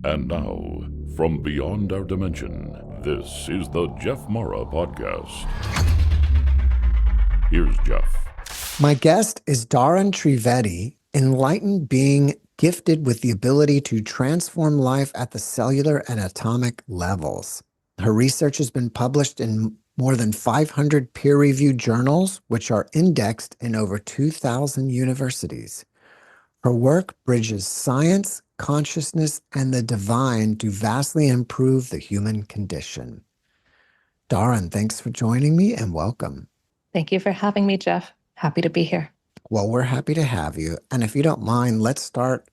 And now, from beyond our dimension, this is the JeffMara podcast. Here's Jeff. My guest is Dahryn Trivedi, enlightened being gifted with the ability to transform life at the cellular and atomic levels. Her research has been published in more than 500 peer-reviewed journals, which are indexed in over 2,000 universities. Her work bridges science, consciousness, and the divine to vastly improve the human condition. Dahryn, thanks for joining me and welcome. Thank you for having me, Jeff. Happy to be here. Well, we're happy to have you. And if you don't mind, let's start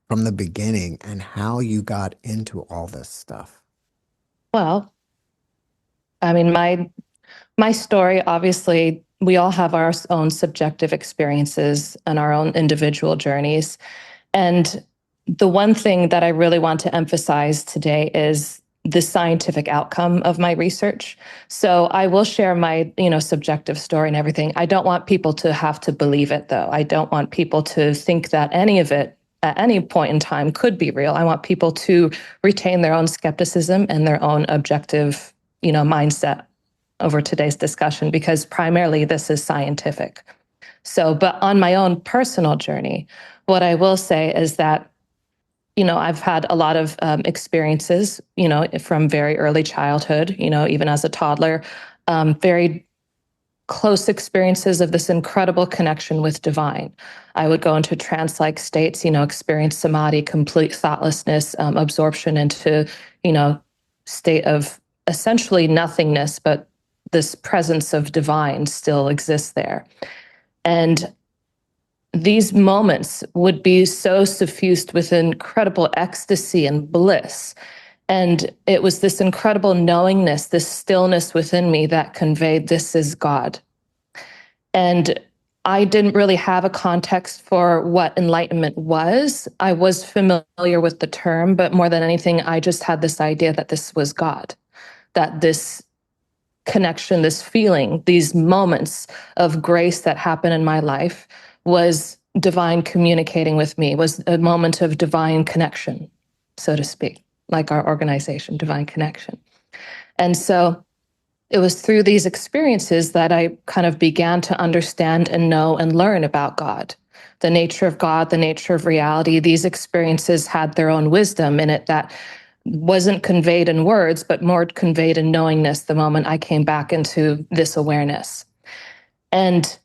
from the beginning and how you got into all this stuff. Well, I mean, my story, obviously, we all have our own subjective experiences and our own individual journeys. And the one thing that I really want to emphasize today is the scientific outcome of my research. So I will share my, subjective story and everything. I don't want people to have to believe it, though. I don't want people to think that any of it at any point in time could be real. I want people to retain their own skepticism and their own objective, mindset over today's discussion, because primarily this is scientific. So, but on my own personal journey, what I will say is that I've had a lot of experiences, from very early childhood, even as a toddler, very close experiences of this incredible connection with divine. I would go into trance-like states, experience samadhi, complete thoughtlessness, absorption into, state of essentially nothingness, but this presence of divine still exists there. And these moments would be so suffused with incredible ecstasy and bliss. And it was this incredible knowingness, this stillness within me that conveyed this is God. And I didn't really have a context for what enlightenment was. I was familiar with the term, but more than anything, I just had this idea that this was God, that this connection, this feeling, these moments of grace that happen in my life was divine communicating with me, was a moment of divine connection, so to speak, like our organization, Divine Connection. And so it was through these experiences that I kind of began to understand and know and learn about God, the nature of God, the nature of reality. These experiences had their own wisdom in it that wasn't conveyed in words, but more conveyed in knowingness the moment I came back into this awareness. And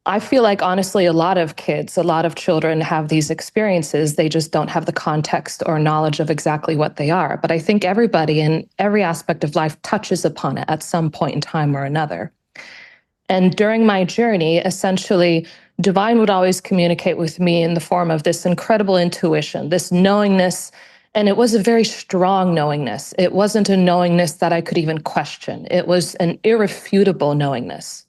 I feel like, honestly, a lot of kids, a lot of children have these experiences. They just don't have the context or knowledge of exactly what they are. But I think everybody in every aspect of life touches upon it at some point in time or another. And during my journey, essentially, divine would always communicate with me in the form of this incredible intuition, this knowingness. And it was a very strong knowingness. It wasn't a knowingness that I could even question. It was an irrefutable knowingness.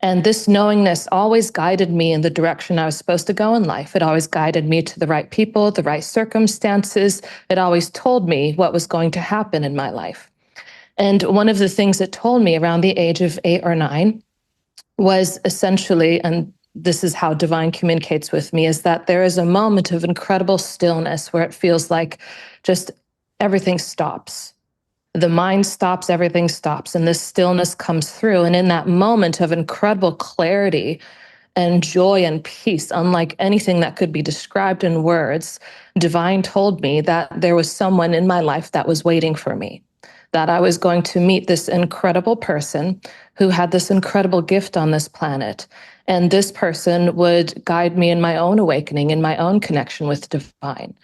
And this knowingness always guided me in the direction I was supposed to go in life. It always guided me to the right people, the right circumstances. It always told me what was going to happen in my life. And one of the things it told me around the age of 8 or 9 was essentially, and this is how divine communicates with me, is that there is a moment of incredible stillness where it feels like just everything stops. The mind stops, everything stops, and this stillness comes through. And in that moment of incredible clarity and joy and peace, unlike anything that could be described in words, divine told me that there was someone in my life that was waiting for me, that I was going to meet this incredible person who had this incredible gift on this planet. And this person would guide me in my own awakening, in my own connection with divine.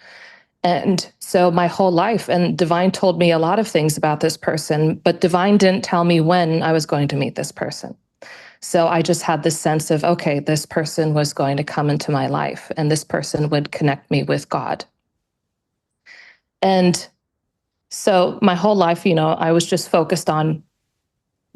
And so my whole life, and divine told me a lot of things about this person, but divine didn't tell me when I was going to meet this person. So I just had this sense of, okay, this person was going to come into my life and this person would connect me with God. And so my whole life, I was just focused on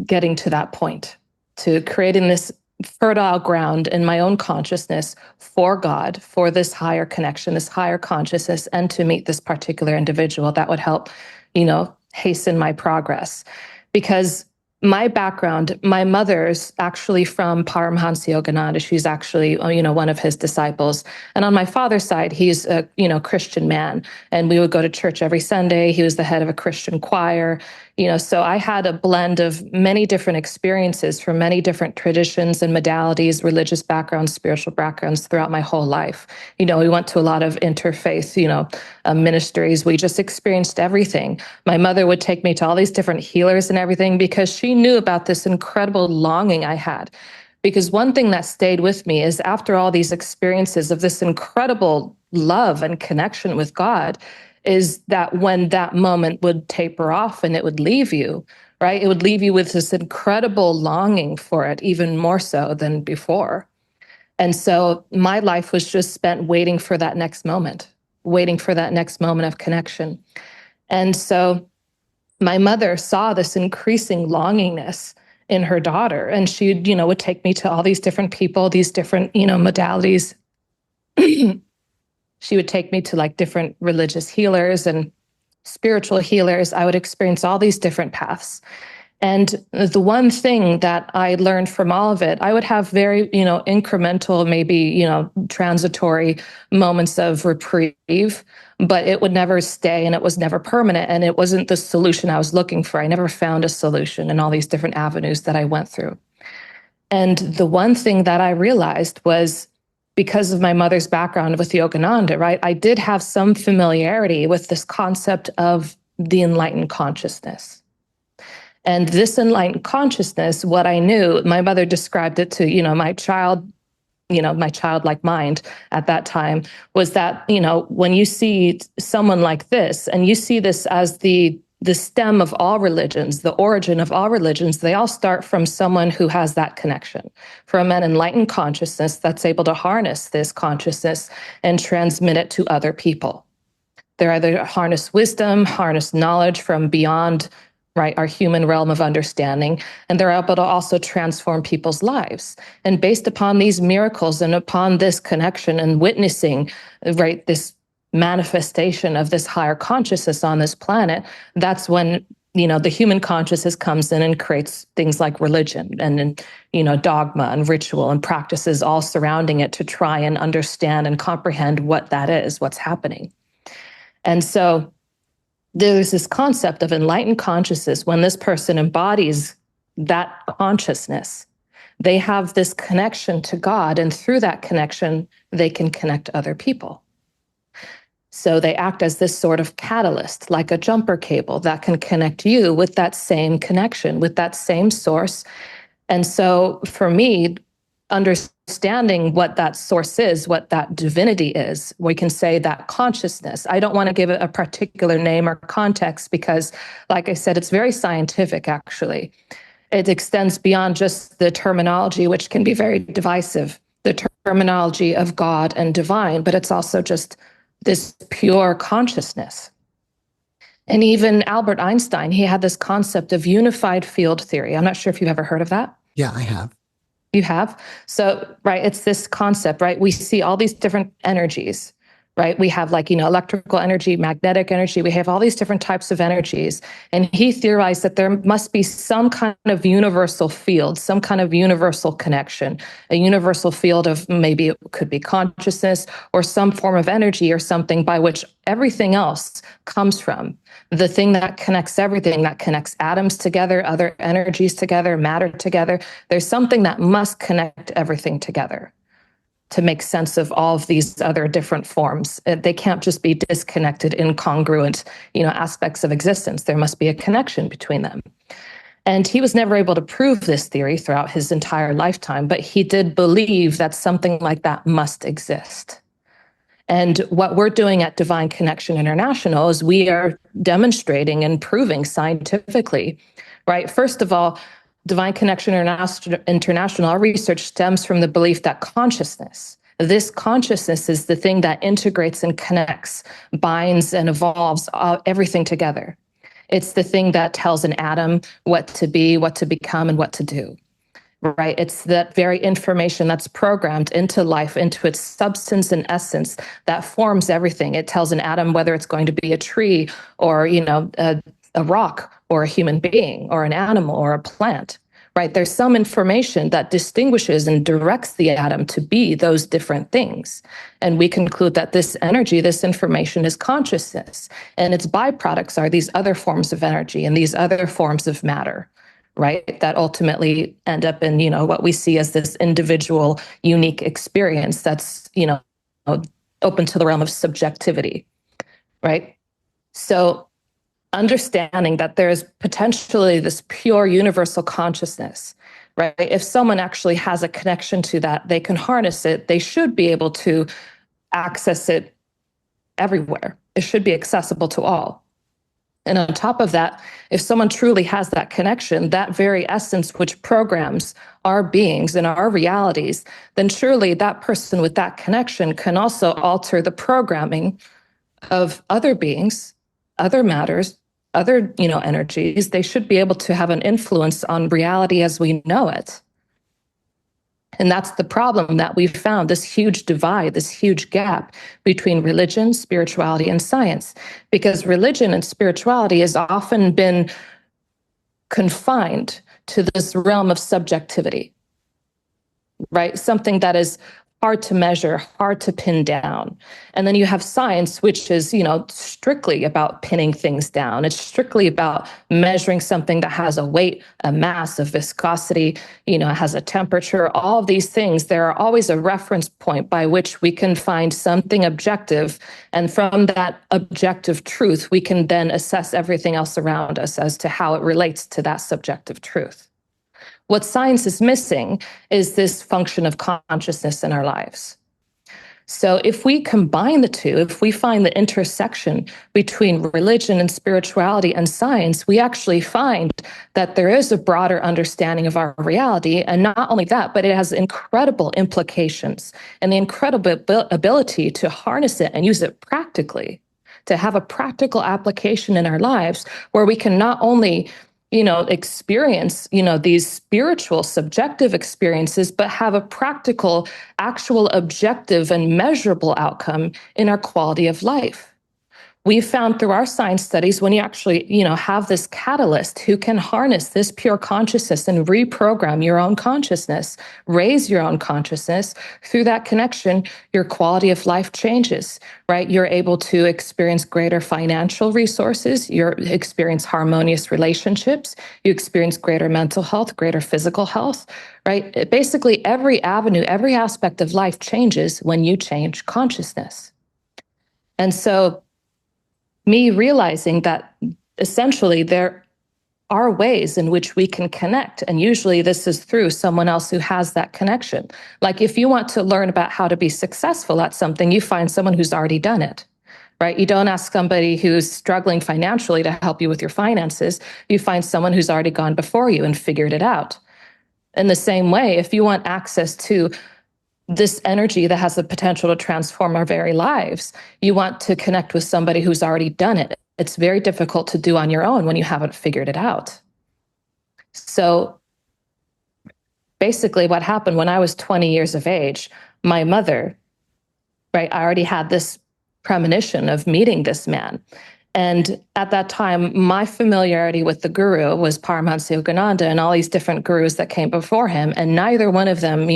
getting to that point, to creating this fertile ground in my own consciousness for God, for this higher connection, this higher consciousness, and to meet this particular individual that would help, hasten my progress. Because my background, my mother's actually from Paramhansa Yogananda. She's actually, one of his disciples. And on my father's side, he's a, Christian man. And we would go to church every Sunday. He was the head of a Christian choir. So I had a blend of many different experiences from many different traditions and modalities, religious backgrounds, spiritual backgrounds throughout my whole life. We went to a lot of interfaith, ministries. We just experienced everything. My mother would take me to all these different healers and everything because she knew about this incredible longing I had. Because one thing that stayed with me is after all these experiences of this incredible love and connection with God, is that when that moment would taper off and it would leave you, right? It would leave you with this incredible longing for it, even more so than before. And so my life was just spent waiting for that next moment, waiting for that next moment of connection. And so my mother saw this increasing longingness in her daughter, and she, would take me to all these different people, these different, modalities. She would take me to like different religious healers and spiritual healers. I would experience all these different paths. And the one thing that I learned from all of it, I would have very, incremental, maybe, transitory moments of reprieve, but it would never stay and it was never permanent. And it wasn't the solution I was looking for. I never found a solution in all these different avenues that I went through. And the one thing that I realized was, because of my mother's background with Yogananda, right, I did have some familiarity with this concept of the enlightened consciousness. And this enlightened consciousness, what I knew, my mother described it to, my childlike mind at that time, was that, when you see someone like this, and you see this as the stem of all religions, the origin of all religions, they all start from someone who has that connection, from an enlightened consciousness that's able to harness this consciousness and transmit it to other people. They're either harness wisdom, harness knowledge from beyond, right, our human realm of understanding, and they're able to also transform people's lives. And based upon these miracles and upon this connection and witnessing, right, this manifestation of this higher consciousness on this planet, that's when, the human consciousness comes in and creates things like religion and, dogma and ritual and practices all surrounding it to try and understand and comprehend what that is, what's happening. And so there's this concept of enlightened consciousness. When this person embodies that consciousness, they have this connection to God, and through that connection, they can connect other people. So they act as this sort of catalyst, like a jumper cable that can connect you with that same connection, with that same source. And so for me, understanding what that source is, what that divinity is, we can say that consciousness. I don't want to give it a particular name or context because, like I said, it's very scientific, actually. It extends beyond just the terminology, which can be very divisive, the terminology of God and divine, but it's also just this pure consciousness. And even Albert Einstein, he had this concept of unified field theory. I'm not sure if you've ever heard of that. Yeah, I have. You have? So, right, it's this concept, right? We see all these different energies, right? We have electrical energy, magnetic energy. We have all these different types of energies. And he theorized that there must be some kind of universal field, some kind of universal connection, a universal field of, maybe it could be consciousness or some form of energy or something by which everything else comes from. The thing that connects everything, that connects atoms together, other energies together, matter together. There's something that must connect everything together to make sense of all of these other different forms. They can't just be disconnected, incongruent, aspects of existence. There must be a connection between them. And he was never able to prove this theory throughout his entire lifetime, but he did believe that something like that must exist. And what we're doing at Divine Connection International is we are demonstrating and proving scientifically, right? First of all, Divine Connection International, our research stems from the belief that consciousness, this consciousness is the thing that integrates and connects, binds and evolves everything together. It's the thing that tells an atom what to be, what to become, and what to do. Right? It's that very information that's programmed into life, into its substance and essence that forms everything. It tells an atom whether it's going to be a tree or, a rock or a human being or an animal or a plant, right? There's some information that distinguishes and directs the atom to be those different things. And we conclude that this energy, this information is consciousness, and its byproducts are these other forms of energy and these other forms of matter, right? That ultimately end up in, what we see as this individual, unique experience that's, open to the realm of subjectivity, right? So understanding that there's potentially this pure universal consciousness, right? If someone actually has a connection to that, they can harness it. They should be able to access it everywhere. It should be accessible to all. And on top of that, if someone truly has that connection, that very essence which programs our beings and our realities, then surely that person with that connection can also alter the programming of other beings, other matters, other, energies. They should be able to have an influence on reality as we know it. And that's the problem that we've found, this huge divide, this huge gap between religion, spirituality, and science. Because religion and spirituality has often been confined to this realm of subjectivity, right? Something that is hard to measure, hard to pin down. And then you have science, which is, strictly about pinning things down. It's strictly about measuring something that has a weight, a mass, a viscosity, it has a temperature, all of these things. There are always a reference point by which we can find something objective. And from that objective truth, we can then assess everything else around us as to how it relates to that subjective truth. What science is missing is this function of consciousness in our lives. So if we combine the two, if we find the intersection between religion and spirituality and science, we actually find that there is a broader understanding of our reality. And not only that, but it has incredible implications and the incredible ability to harness it and use it practically, to have a practical application in our lives where we can not only experience, these spiritual, subjective experiences, but have a practical, actual, objective, and measurable outcome in our quality of life. We've found through our science studies, when you actually, have this catalyst who can harness this pure consciousness and reprogram your own consciousness, raise your own consciousness, through that connection, your quality of life changes, right? You're able to experience greater financial resources, you experience harmonious relationships, you experience greater mental health, greater physical health, right? Basically, every avenue, every aspect of life changes when you change consciousness. And so, me realizing that essentially there are ways in which we can connect. And usually this is through someone else who has that connection. Like if you want to learn about how to be successful at something, you find someone who's already done it, right? You don't ask somebody who's struggling financially to help you with your finances. You find someone who's already gone before you and figured it out. In the same way, if you want access to this energy that has the potential to transform our very lives, you want to connect with somebody who's already done it. It's very difficult to do on your own when you haven't figured it out. So basically what happened when I was 20 years of age, my mother, right, I already had this premonition of meeting this man. And at that time, my familiarity with the guru was Paramahansa Yogananda and all these different gurus that came before him. And neither one of them,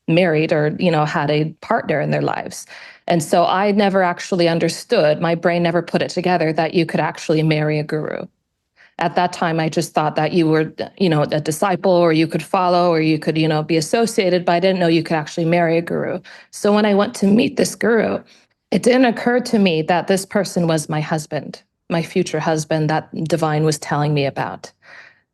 married or, had a partner in their lives. And so I never actually understood, my brain never put it together that you could actually marry a guru. At that time, I just thought that you were, a disciple or you could follow or you could, be associated, but I didn't know you could actually marry a guru. So when I went to meet this guru, it didn't occur to me that this person was my husband, my future husband that Dahyn was telling me about.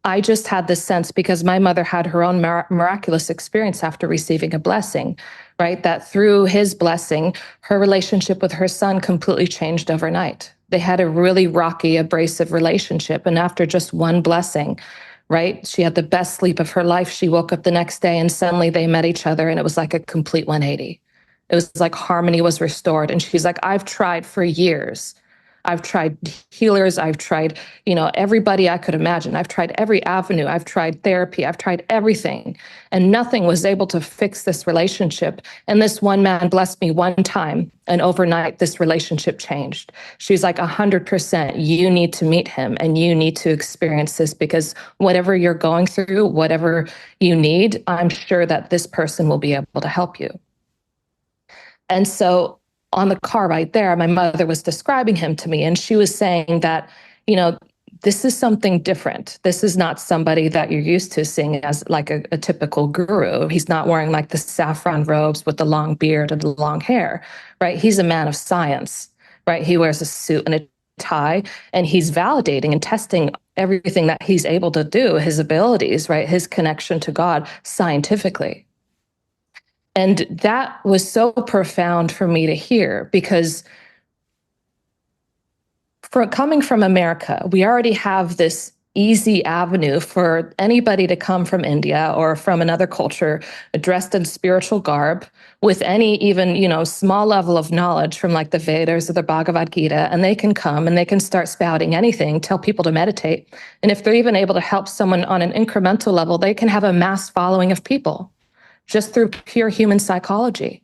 I just had this sense because my mother had her own miraculous experience after receiving a blessing, right? That through his blessing, her relationship with her son completely changed overnight. They had a really rocky, abrasive relationship. And after just one blessing, right? She had the best sleep of her life. She woke up the next day and suddenly they met each other and it was like a complete 180. It was like harmony was restored. And she's like, I've tried for years. I've tried healers. I've tried, everybody I could imagine. I've tried every avenue. I've tried therapy. I've tried everything. And nothing was able to fix this relationship. And this one man blessed me one time. And overnight, this relationship changed. She's like, 100%, you need to meet him and you need to experience this, because whatever you're going through, whatever you need, I'm sure that this person will be able to help you. And so on the car right there, my mother was describing him to me, and she was saying that, this is something different. This is not somebody that you're used to seeing as like a typical guru. He's not wearing like the saffron robes with the long beard and the long hair, right? He's a man of science, right? He wears a suit and a tie, and he's validating and testing everything that he's able to do, his abilities, right? His connection to God scientifically. And that was so profound for me to hear, because coming from America, we already have this easy avenue for anybody to come from India or from another culture dressed in spiritual garb with any even, small level of knowledge from like the Vedas or the Bhagavad Gita, and they can come and they can start spouting anything, tell people to meditate. And if they're even able to help someone on an incremental level, they can have a mass following of people just through pure human psychology.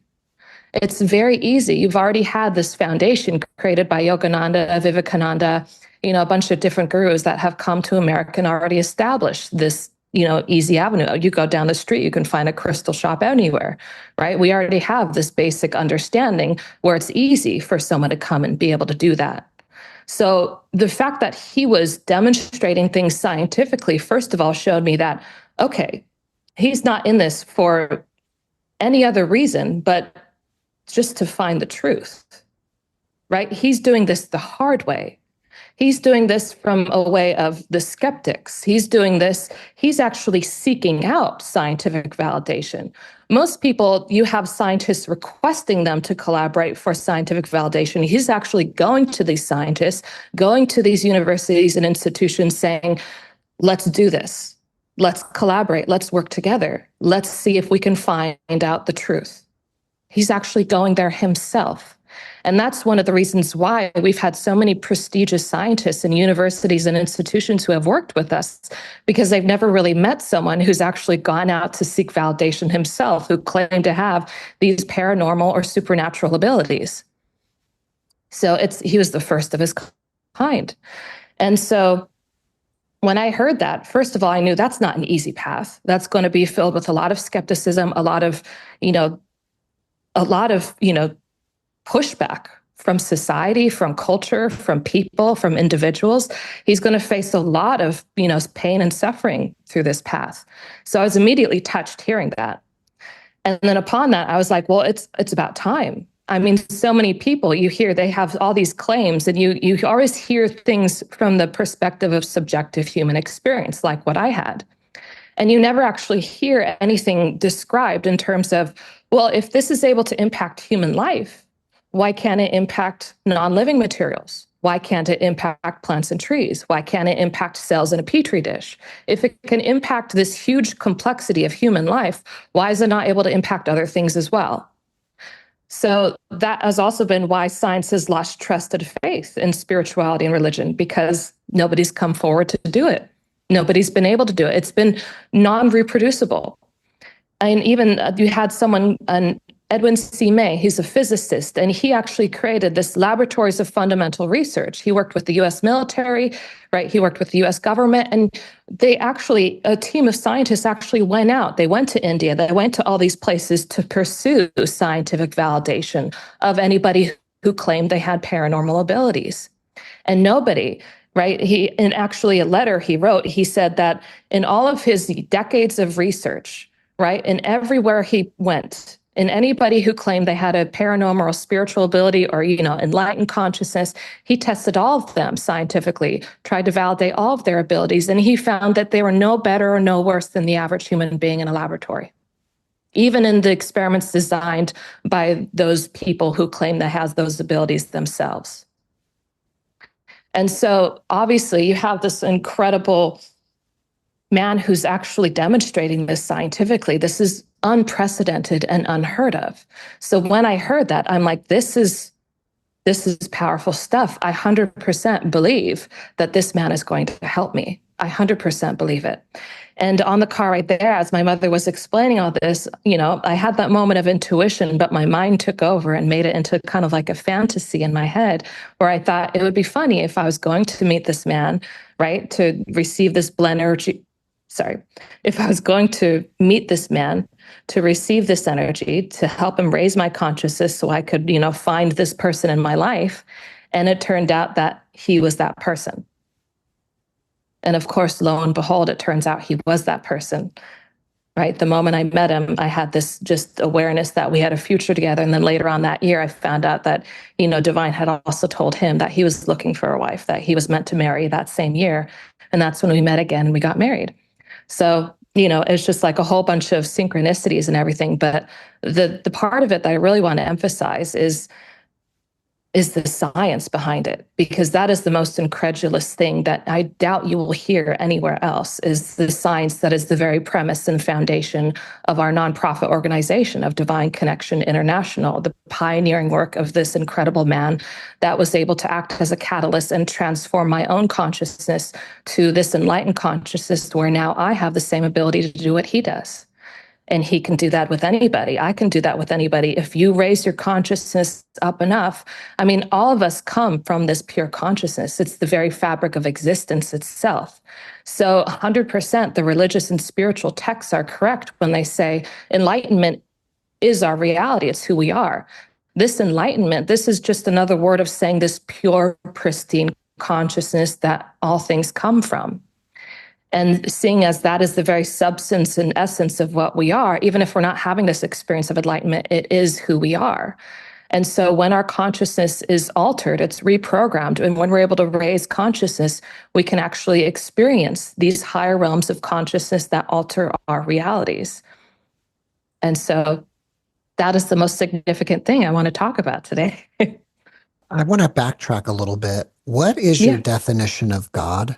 It's very easy. You've already had this foundation created by Yogananda, Vivekananda, a bunch of different gurus that have come to America and already established this, easy avenue. You go down the street, you can find a crystal shop anywhere, right? We already have this basic understanding where it's easy for someone to come and be able to do that. So the fact that he was demonstrating things scientifically, first of all, showed me that, okay, he's not in this for any other reason but just to find the truth, right? He's doing this the hard way. He's doing this from a way of the skeptics. He's actually seeking out scientific validation. Most people, you have scientists requesting them to collaborate for scientific validation. He's actually going to these scientists, going to these universities and institutions saying, let's do this. Let's collaborate. Let's work together. Let's see if we can find out the truth. He's actually going there himself. And that's one of the reasons why we've had so many prestigious scientists in universities and institutions who have worked with us, because they've never really met someone who's actually gone out to seek validation himself, who claimed to have these paranormal or supernatural abilities. So he was the first of his kind. And so when I heard that, first of all, I knew that's not an easy path. That's going to be filled with a lot of skepticism, a lot of pushback from society, from culture, from people, from individuals. He's going to face a lot of, pain and suffering through this path. So I was immediately touched hearing that. And then upon that, I was like, well, it's about time. I mean, so many people you hear, they have all these claims, and you always hear things from the perspective of subjective human experience, like what I had. And you never actually hear anything described in terms of, well, if this is able to impact human life, why can't it impact non-living materials? Why can't it impact plants and trees? Why can't it impact cells in a petri dish? If it can impact this huge complexity of human life, why is it not able to impact other things as well? So that has also been why science has lost trusted faith in spirituality and religion, because nobody's come forward to do it. Nobody's been able to do it. It's been non-reproducible. And even you had someone, Edwin C. May, he's a physicist, and he actually created this laboratories of fundamental research. He worked with the US military, right? He worked with the US government, and a team of scientists actually went out. They went to India, they went to all these places to pursue scientific validation of anybody who claimed they had paranormal abilities. And nobody, right? In actually a letter he wrote, he said that in all of his decades of research, right, and everywhere he went, and anybody who claimed they had a paranormal or spiritual ability or, enlightened consciousness, he tested all of them scientifically, tried to validate all of their abilities, and he found that they were no better or no worse than the average human being in a laboratory, even in the experiments designed by those people who claim they have those abilities themselves. And so obviously you have this incredible man who's actually demonstrating this scientifically. This is unprecedented and unheard of. So when I heard that, I'm like, this is this is powerful stuff. I 100% believe that this man is going to help me. I 100% believe it. And on the car right there, as my mother was explaining all this, I had that moment of intuition, but my mind took over and made it into kind of like a fantasy in my head, where I thought it would be funny if I was going to meet this man, right, to receive this blend energy. Sorry, if I was going to meet this man to receive this energy, to help him raise my consciousness so I could, find this person in my life. And it turned out that he was that person. And of course, lo and behold, it turns out he was that person, right? The moment I met him, I had this just awareness that we had a future together. And then later on that year, I found out that, Dahyn had also told him that he was looking for a wife, that he was meant to marry that same year. And that's when we met again and we got married. So, it's just like a whole bunch of synchronicities and everything. But the part of it that I really want to emphasize is the science behind it, because that is the most incredulous thing that I doubt you will hear anywhere else, is the science that is the very premise and foundation of our nonprofit organization of Divine Connection International, the pioneering work of this incredible man that was able to act as a catalyst and transform my own consciousness to this enlightened consciousness, where now I have the same ability to do what he does. And he can do that with anybody. I can do that with anybody. If you raise your consciousness up enough, all of us come from this pure consciousness. It's the very fabric of existence itself. So 100% the religious and spiritual texts are correct when they say enlightenment is our reality. It's who we are. This enlightenment, this is just another word of saying this pure, pristine consciousness that all things come from. And seeing as that is the very substance and essence of what we are, even if we're not having this experience of enlightenment, it is who we are. And so when our consciousness is altered, it's reprogrammed. And when we're able to raise consciousness, we can actually experience these higher realms of consciousness that alter our realities. And so that is the most significant thing I want to talk about today. I want to backtrack a little bit. What is your definition of God?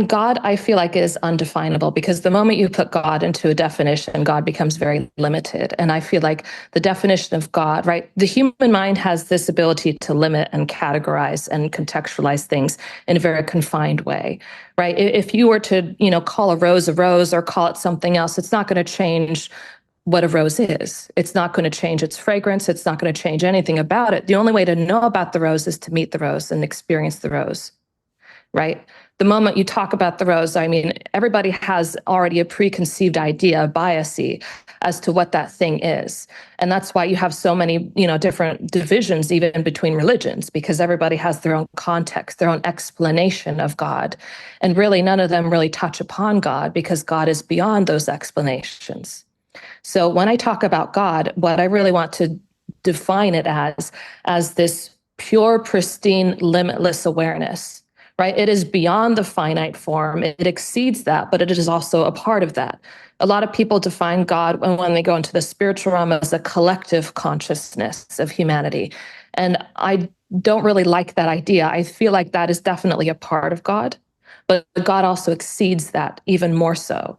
God, I feel like, is undefinable, because the moment you put God into a definition, God becomes very limited. And I feel like the definition of God, right? The human mind has this ability to limit and categorize and contextualize things in a very confined way, right? If you were to, call a rose or call it something else, it's not going to change what a rose is. It's not going to change its fragrance. It's not going to change anything about it. The only way to know about the rose is to meet the rose and experience the rose, right? The moment you talk about the rose, everybody has already a preconceived idea, a bias-y, as to what that thing is. And that's why you have so many, different divisions, even between religions, because everybody has their own context, their own explanation of God. And really, none of them really touch upon God, because God is beyond those explanations. So when I talk about God, what I really want to define it as this pure, pristine, limitless awareness. Right? It is beyond the finite form. It exceeds that, but it is also a part of that. A lot of people define God when they go into the spiritual realm as a collective consciousness of humanity. And I don't really like that idea. I feel like that is definitely a part of God, but God also exceeds that even more so.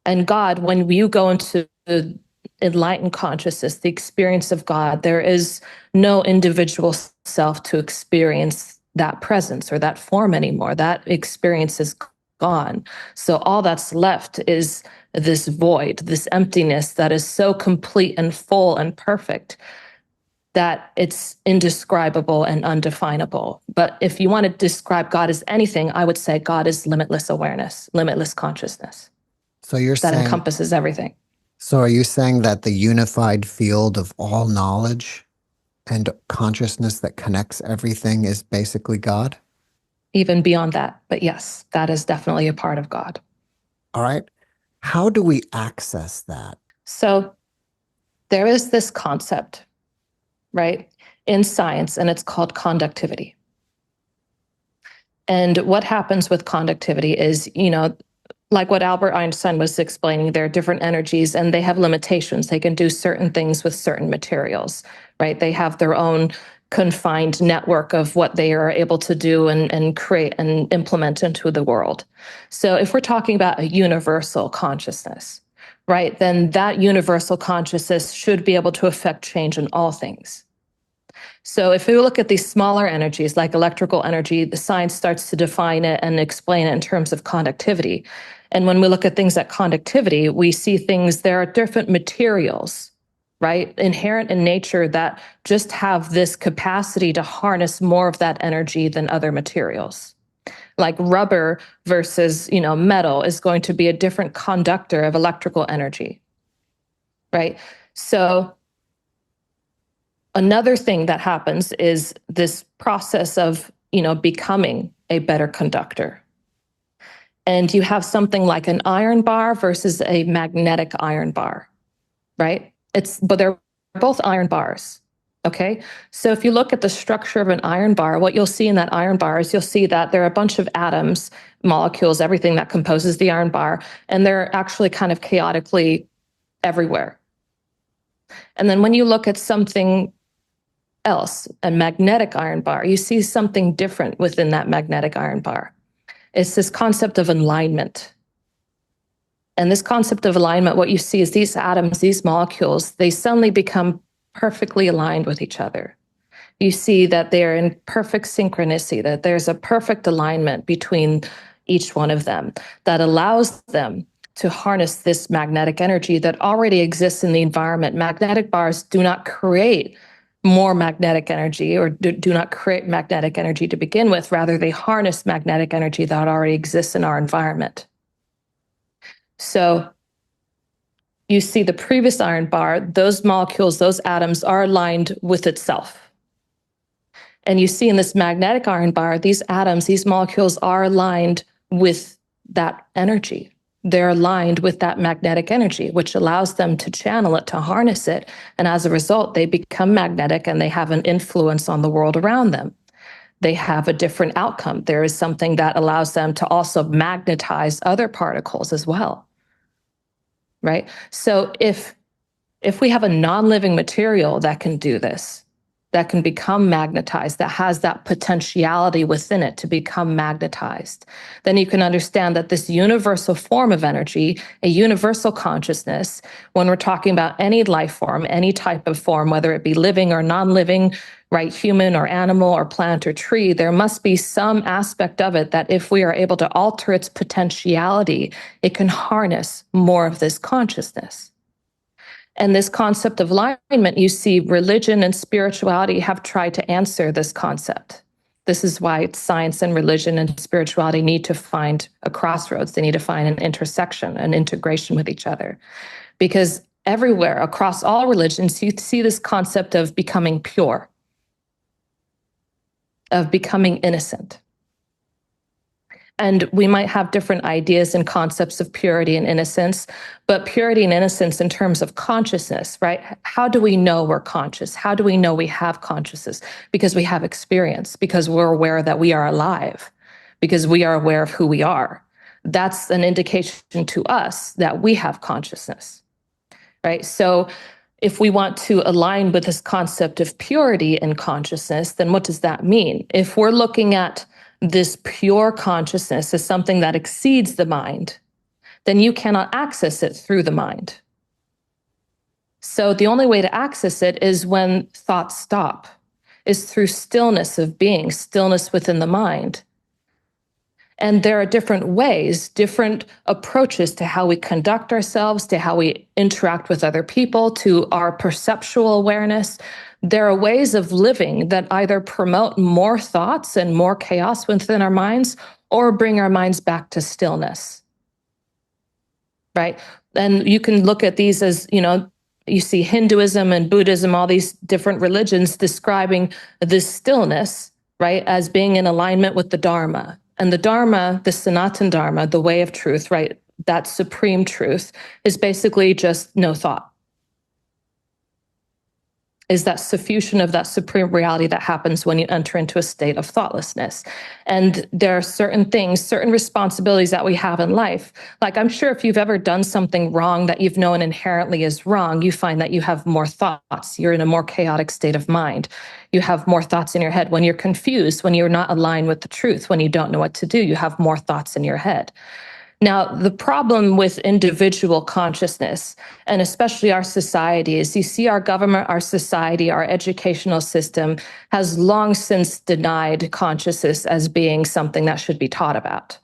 And God, when you go into the enlightened consciousness, the experience of God, there is no individual self to experience that presence or that form anymore. That experience is gone. So all that's left is this void, this emptiness that is so complete and full and perfect that it's indescribable and undefinable. But if you want to describe God as anything, I would say God is limitless awareness, limitless consciousness. So you're saying that encompasses everything. So are you saying that the unified field of all knowledge and consciousness that connects everything is basically God? Even beyond that. But yes, that is definitely a part of God. All right. How do we access that? So there is this concept, right, in science, and it's called conductivity. And what happens with conductivity is, like what Albert Einstein was explaining, there are different energies and they have limitations. They can do certain things with certain materials, right? They have their own confined network of what they are able to do and create and implement into the world. So if we're talking about a universal consciousness, right, then that universal consciousness should be able to affect change in all things. So if we look at these smaller energies like electrical energy, the science starts to define it and explain it in terms of conductivity. And when we look at things like conductivity, we see things, there are different materials, right, inherent in nature that just have this capacity to harness more of that energy than other materials. Like rubber versus, metal is going to be a different conductor of electrical energy, right? So another thing that happens is this process of, becoming a better conductor. And you have something like an iron bar versus a magnetic iron bar, right? But they're both iron bars. Okay. So if you look at the structure of an iron bar, what you'll see in that iron bar is you'll see that there are a bunch of atoms, molecules, everything that composes the iron bar, and they're actually kind of chaotically everywhere. And then when you look at something else, a magnetic iron bar, you see something different within that magnetic iron bar. It's this concept of alignment. And this concept of alignment, what you see is these atoms, these molecules, they suddenly become perfectly aligned with each other. You see that they're in perfect synchronicity, that there's a perfect alignment between each one of them that allows them to harness this magnetic energy that already exists in the environment. Magnetic bars do not create more magnetic energy or do not create magnetic energy to begin with. Rather, they harness magnetic energy that already exists in our environment. So you see the previous iron bar, those molecules, those atoms are aligned with itself. And you see in this magnetic iron bar, these atoms, these molecules are aligned with that energy. They're aligned with that magnetic energy, which allows them to channel it, to harness it. And as a result, they become magnetic and they have an influence on the world around them. They have a different outcome. There is something that allows them to also magnetize other particles as well. Right? So if we have a non-living material that can do this, that can become magnetized, that has that potentiality within it to become magnetized, then you can understand that this universal form of energy, a universal consciousness, when we're talking about any life form, any type of form, whether it be living or non-living, right, human or animal or plant or tree, there must be some aspect of it that if we are able to alter its potentiality, it can harness more of this consciousness. And this concept of alignment, you see religion and spirituality have tried to answer this concept. This is why science and religion and spirituality need to find a crossroads. They need to find an intersection, an integration with each other. Because everywhere across all religions, you see this concept of becoming pure, of becoming innocent. And we might have different ideas and concepts of purity and innocence, but purity and innocence in terms of consciousness, right? How do we know we're conscious? How do we know we have consciousness? Because we have experience, because we're aware that we are alive, because we are aware of who we are. That's an indication to us that we have consciousness, right? So if we want to align with this concept of purity and consciousness, then what does that mean? If we're looking at this pure consciousness as something that exceeds the mind, then you cannot access it through the mind. So the only way to access it is when thoughts stop, is through stillness of being, stillness within the mind. And there are different ways, different approaches to how we conduct ourselves, to how we interact with other people, to our perceptual awareness. There are ways of living that either promote more thoughts and more chaos within our minds or bring our minds back to stillness, right? And you can look at these as, you see Hinduism and Buddhism, all these different religions describing this stillness, right, as being in alignment with the Dharma. And the Dharma, the Sanatan Dharma, the way of truth, right, that supreme truth is basically just no thought. Is that suffusion of that supreme reality that happens when you enter into a state of thoughtlessness. And there are certain things, certain responsibilities that we have in life. Like I'm sure if you've ever done something wrong that you've known inherently is wrong, you find that you have more thoughts. You're in a more chaotic state of mind. You have more thoughts in your head. When you're confused, when you're not aligned with the truth, when you don't know what to do, you have more thoughts in your head. Now, the problem with individual consciousness, and especially our society, is you see our government, our society, our educational system has long since denied consciousness as being something that should be taught about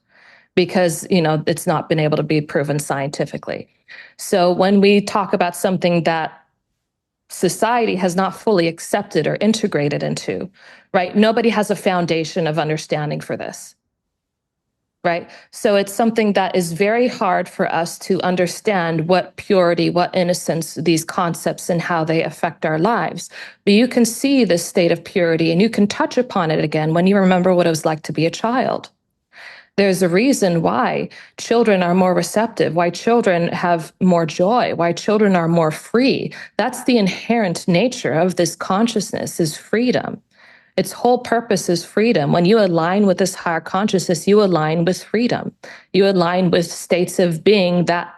because, it's not been able to be proven scientifically. So when we talk about something that society has not fully accepted or integrated into, right? Nobody has a foundation of understanding for this. Right? So it's something that is very hard for us to understand what purity, what innocence, these concepts and how they affect our lives. But you can see this state of purity and you can touch upon it again when you remember what it was like to be a child. There's a reason why children are more receptive, why children have more joy, why children are more free. That's the inherent nature of this consciousness, is freedom. Its whole purpose is freedom. When you align with this higher consciousness, you align with freedom. You align with states of being that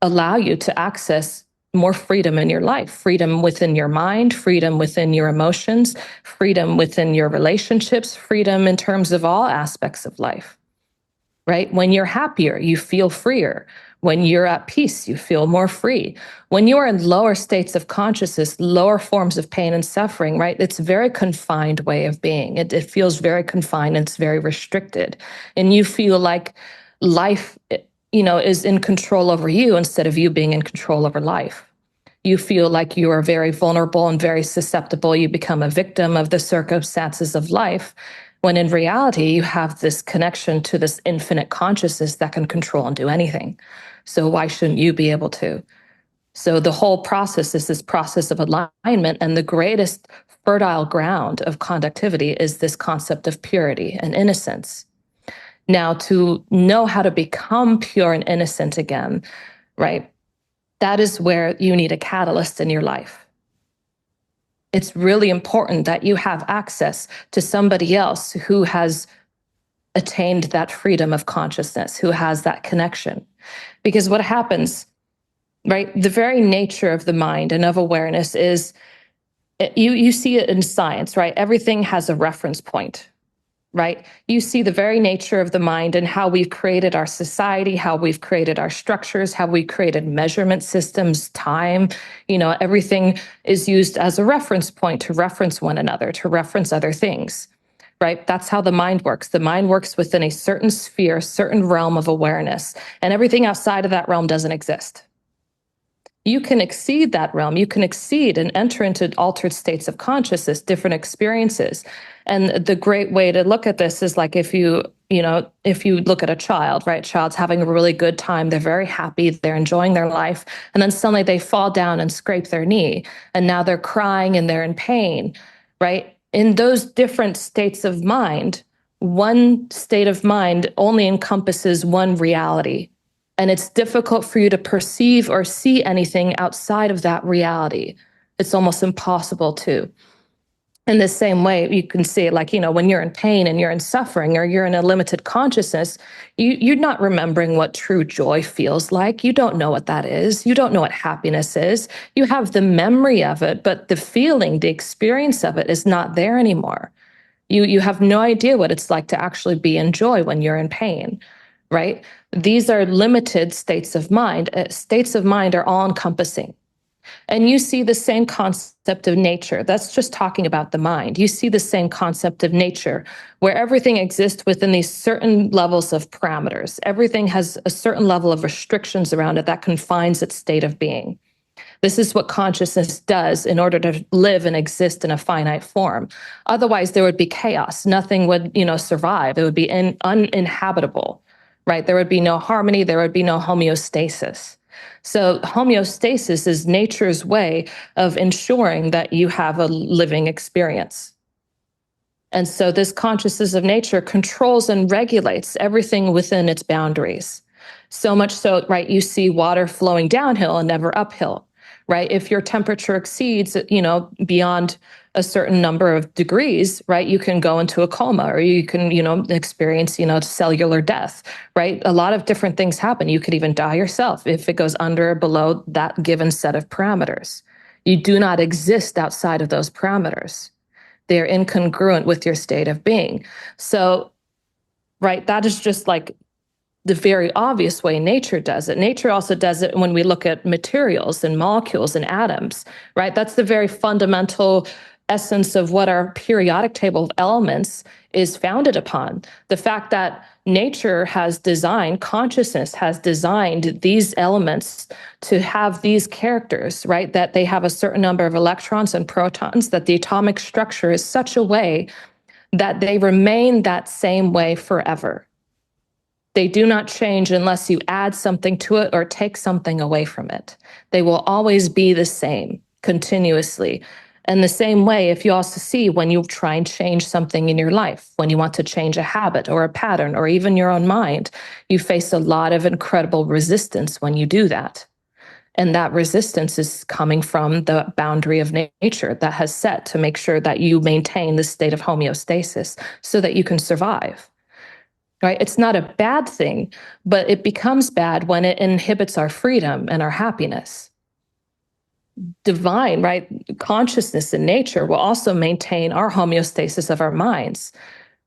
allow you to access more freedom in your life, freedom within your mind, freedom within your emotions, freedom within your relationships, freedom in terms of all aspects of life, right? When you're happier, you feel freer. When you're at peace, you feel more free. When you are in lower states of consciousness, lower forms of pain and suffering, right? It's a very confined way of being. It feels very confined and it's very restricted. And you feel like life, is in control over you instead of you being in control over life. You feel like you are very vulnerable and very susceptible. You become a victim of the circumstances of life, when in reality, you have this connection to this infinite consciousness that can control and do anything. So why shouldn't you be able to? So the whole process is this process of alignment, and the greatest fertile ground of conductivity is this concept of purity and innocence. Now, to know how to become pure and innocent again, right? That is where you need a catalyst in your life. It's really important that you have access to somebody else who has attained that freedom of consciousness, who has that connection. Because what happens, right? The very nature of the mind and of awareness is, you see it in science, right? Everything has a reference point, right? You see the very nature of the mind and how we've created our society, how we've created our structures, how we created measurement systems, time, everything is used as a reference point to reference one another, to reference other things, right? That's how the mind works. The mind works within a certain sphere, certain realm of awareness, and everything outside of that realm doesn't exist. You can exceed that realm. You can exceed and enter into altered states of consciousness, different experiences. And the great way to look at this is like if you look at a child, right? Child's having a really good time. They're very happy. They're enjoying their life. And then suddenly they fall down and scrape their knee. And now they're crying and they're in pain, right? In those different states of mind, one state of mind only encompasses one reality. And it's difficult for you to perceive or see anything outside of that reality. It's almost impossible to. In the same way, you can see it like, when you're in pain and you're in suffering or you're in a limited consciousness, you're not remembering what true joy feels like. You don't know what that is. You don't know what happiness is. You have the memory of it, but the feeling, the experience of it is not there anymore. You have no idea what it's like to actually be in joy when you're in pain, right? These are limited states of mind. States of mind are all encompassing. And you see the same concept of nature. That's just talking about the mind. You see the same concept of nature, where everything exists within these certain levels of parameters. Everything has a certain level of restrictions around it that confines its state of being. This is what consciousness does in order to live and exist in a finite form. Otherwise, there would be chaos. Nothing would, survive. It would be uninhabitable, right? There would be no harmony. There would be no homeostasis. So homeostasis is nature's way of ensuring that you have a living experience. And so this consciousness of nature controls and regulates everything within its boundaries. So much so, right, you see water flowing downhill and never uphill, right? If your temperature exceeds, beyond a certain number of degrees, right, you can go into a coma or you can, experience, cellular death, right? A lot of different things happen. You could even die yourself if it goes under or below that given set of parameters. You do not exist outside of those parameters. They're incongruent with your state of being. So, right, that is just like the very obvious way nature does it. Nature also does it when we look at materials and molecules and atoms, right? That's the very fundamental essence of what our periodic table of elements is founded upon. The fact that nature has designed, consciousness has designed these elements to have these characters, right? That they have a certain number of electrons and protons, that the atomic structure is such a way that they remain that same way forever. They do not change unless you add something to it or take something away from it. They will always be the same continuously. And the same way, if you also see when you try and change something in your life, when you want to change a habit or a pattern or even your own mind, you face a lot of incredible resistance when you do that. And that resistance is coming from the boundary of nature that has set to make sure that you maintain the state of homeostasis so that you can survive. Right? It's not a bad thing, but it becomes bad when it inhibits our freedom and our happiness. Divine, right? Consciousness in nature will also maintain our homeostasis of our minds.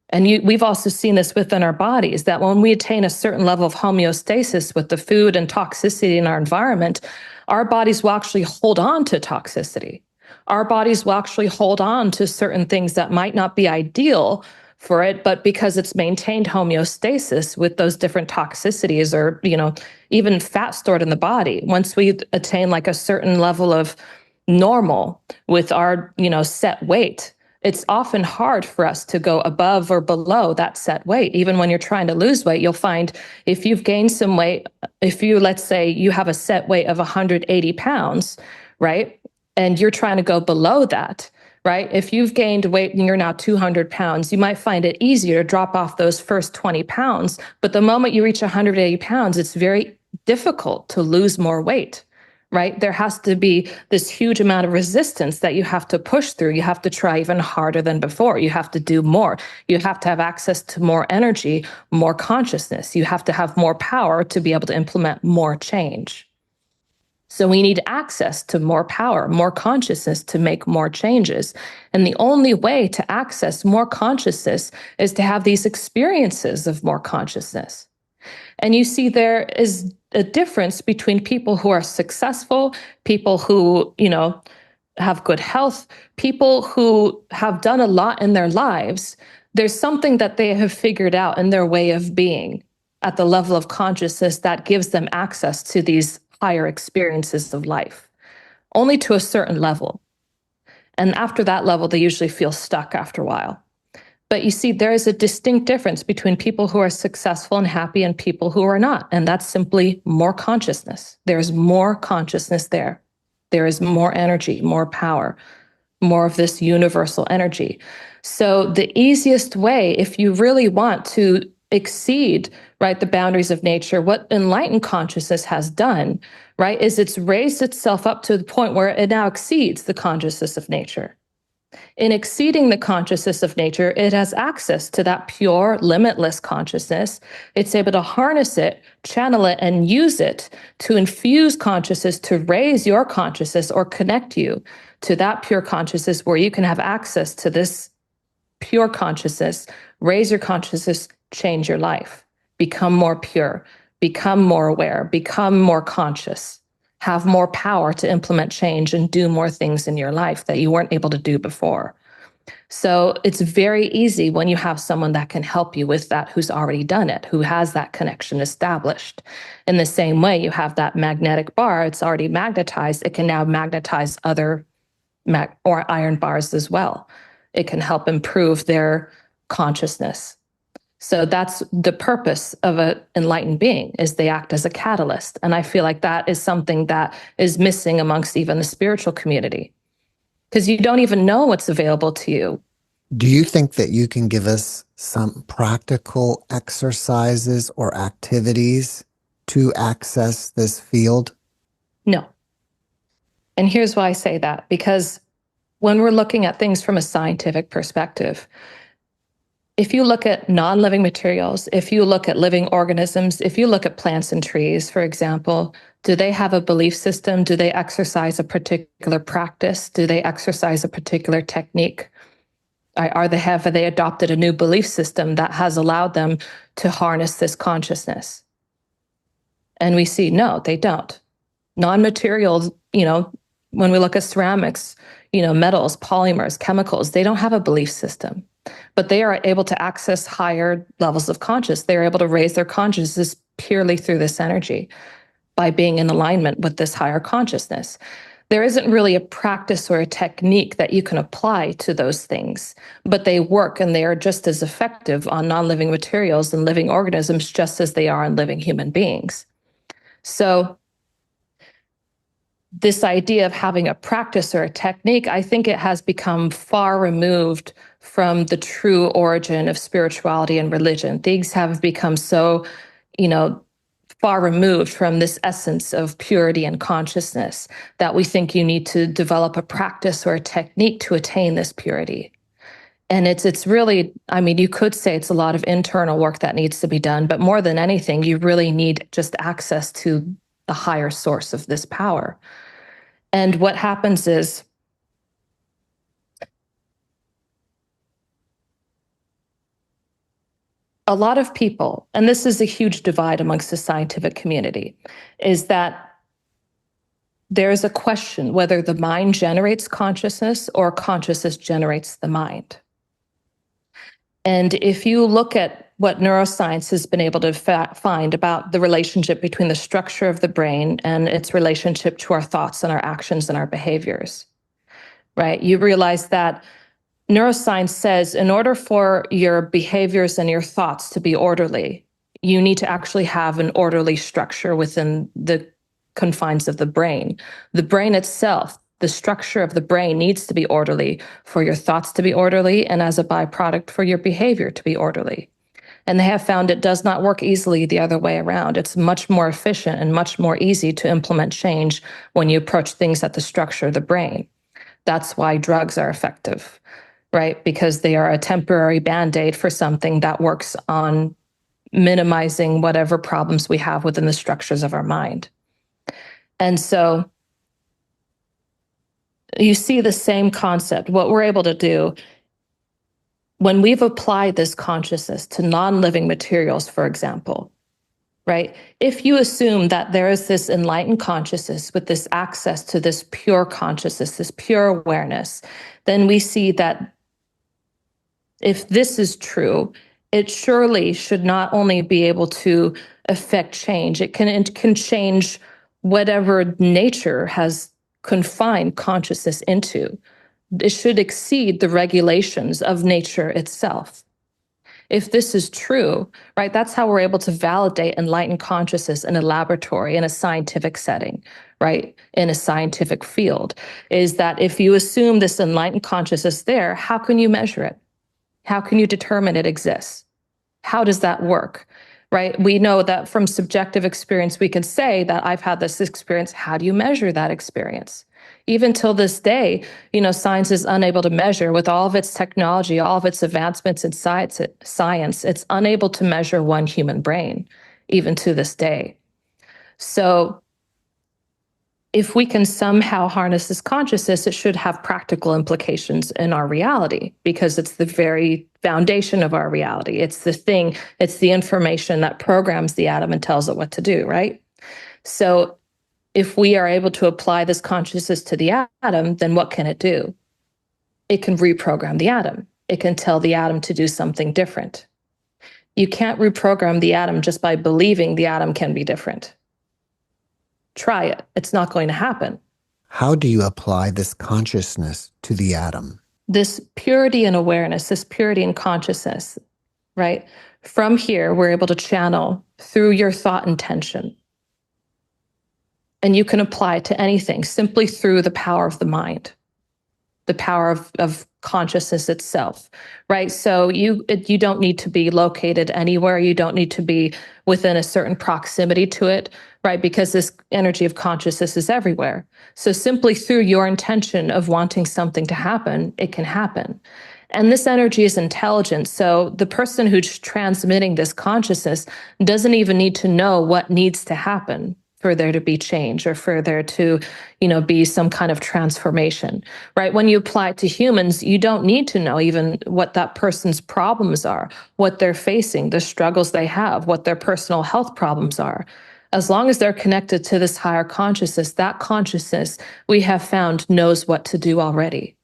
And we've also seen this within our bodies, that when we attain a certain level of homeostasis with the food and toxicity in our environment, our bodies will actually hold on to toxicity. Our bodies will actually hold on to certain things that might not be ideal for it, but because it's maintained homeostasis with those different toxicities or, even fat stored in the body, once we attain like a certain level of normal with our, set weight, it's often hard for us to go above or below that set weight. Even when you're trying to lose weight, you'll find if you've gained some weight, let's say you have a set weight of 180 pounds, right? And you're trying to go below that, right? If you've gained weight and you're now 200 pounds, you might find it easier to drop off those first 20 pounds. But the moment you reach 180 pounds, it's very difficult to lose more weight, right? There has to be this huge amount of resistance that you have to push through. You have to try even harder than before. You have to do more. You have to have access to more energy, more consciousness. You have to have more power to be able to implement more change. So we need access to more power, more consciousness to make more changes. And the only way to access more consciousness is to have these experiences of more consciousness. And you see there is a difference between people who are successful, people who, have good health, people who have done a lot in their lives. There's something that they have figured out in their way of being at the level of consciousness that gives them access to these higher experiences of life, only to a certain level. And after that level, they usually feel stuck after a while. But you see, there is a distinct difference between people who are successful and happy and people who are not. And that's simply more consciousness. There's more consciousness there. There is more energy, more power, more of this universal energy. So the easiest way, if you really want to exceed, right, the boundaries of nature, what enlightened consciousness has done, right, is it's raised itself up to the point where it now exceeds the consciousness of nature. In exceeding the consciousness of nature, it has access to that pure, limitless consciousness. It's able to harness it, channel it, and use it to infuse consciousness, to raise your consciousness or connect you to that pure consciousness where you can have access to this pure consciousness, raise your consciousness, change your life, become more pure, become more aware, become more conscious, have more power to implement change and do more things in your life that you weren't able to do before. So it's very easy when you have someone that can help you with that, who's already done it, who has that connection established. In the same way, you have that magnetic bar, it's already magnetized, it can now magnetize other or iron bars as well. It can help improve their consciousness. So that's the purpose of an enlightened being, is they act as a catalyst. And I feel like that is something that is missing amongst even the spiritual community, because you don't even know what's available to you. Do you think that you can give us some practical exercises or activities to access this field? No. And here's why I say that, because when we're looking at things from a scientific perspective, if you look at non-living materials, if you look at living organisms, if you look at plants and trees, for example, do they have a belief system? Do they exercise a particular practice? Do they exercise a particular technique? Have they adopted a new belief system that has allowed them to harness this consciousness? And we see, no, they don't. Non-materials, when we look at ceramics, metals, polymers, chemicals, they don't have a belief system, but they are able to access higher levels of consciousness. They're able to raise their consciousness purely through this energy by being in alignment with this higher consciousness. There isn't really a practice or a technique that you can apply to those things, but they work and they are just as effective on non-living materials and living organisms just as they are on living human beings. So this idea of having a practice or a technique, I think it has become far removed from the true origin of spirituality and religion. Things have become so, far removed from this essence of purity and consciousness that we think you need to develop a practice or a technique to attain this purity. And it's really, you could say it's a lot of internal work that needs to be done, but more than anything, you really need just access to the higher source of this power. And what happens is a lot of people, and this is a huge divide amongst the scientific community, is that there's a question whether the mind generates consciousness or consciousness generates the mind. And if you look at what neuroscience has been able to find about the relationship between the structure of the brain and its relationship to our thoughts and our actions and our behaviors, right? You realize that neuroscience says in order for your behaviors and your thoughts to be orderly, you need to actually have an orderly structure within the confines of the brain. The brain itself, the structure of the brain needs to be orderly for your thoughts to be orderly, and as a byproduct for your behavior to be orderly. And they have found it does not work easily the other way around. It's much more efficient and much more easy to implement change when you approach things at the structure of the brain. That's why drugs are effective, right? Because they are a temporary Band-Aid for something that works on minimizing whatever problems we have within the structures of our mind. And so you see the same concept. What we're able to do when we've applied this consciousness to non-living materials, for example, right? If you assume that there is this enlightened consciousness with this access to this pure consciousness, this pure awareness, then we see that if this is true, it surely should not only be able to affect change, it can change whatever nature has confined consciousness into. It should exceed the regulations of nature itself. If this is true, right, that's how we're able to validate enlightened consciousness in a laboratory, in a scientific setting, right, in a scientific field, is that if you assume this enlightened consciousness there, how can you measure it? How can you determine it exists? How does that work, right? We know that from subjective experience, we can say that I've had this experience. How do you measure that experience? Even till this day, science is unable to measure with all of its technology, all of its advancements in science, it's unable to measure one human brain, even to this day. So if we can somehow harness this consciousness, it should have practical implications in our reality because it's the very foundation of our reality. It's the thing, it's the information that programs the atom and tells it what to do, right? So if we are able to apply this consciousness to the atom, then what can it do? It can reprogram the atom. It can tell the atom to do something different. You can't reprogram the atom just by believing the atom can be different. Try it. It's not going to happen. How do you apply this consciousness to the atom? This purity and awareness, this purity and consciousness, right? From here, we're able to channel through your thought intention. And you can apply it to anything simply through the power of the mind, the power of consciousness itself, right? So you don't need to be located anywhere. You don't need to be within a certain proximity to it, right? Because this energy of consciousness is everywhere. So simply through your intention of wanting something to happen, it can happen. And this energy is intelligent. So the person who's transmitting this consciousness doesn't even need to know what needs to happen for there to be change or for there to, be some kind of transformation, right? When you apply it to humans, you don't need to know even what that person's problems are, what they're facing, the struggles they have, what their personal health problems are. As long as they're connected to this higher consciousness, that consciousness we have found knows what to do already.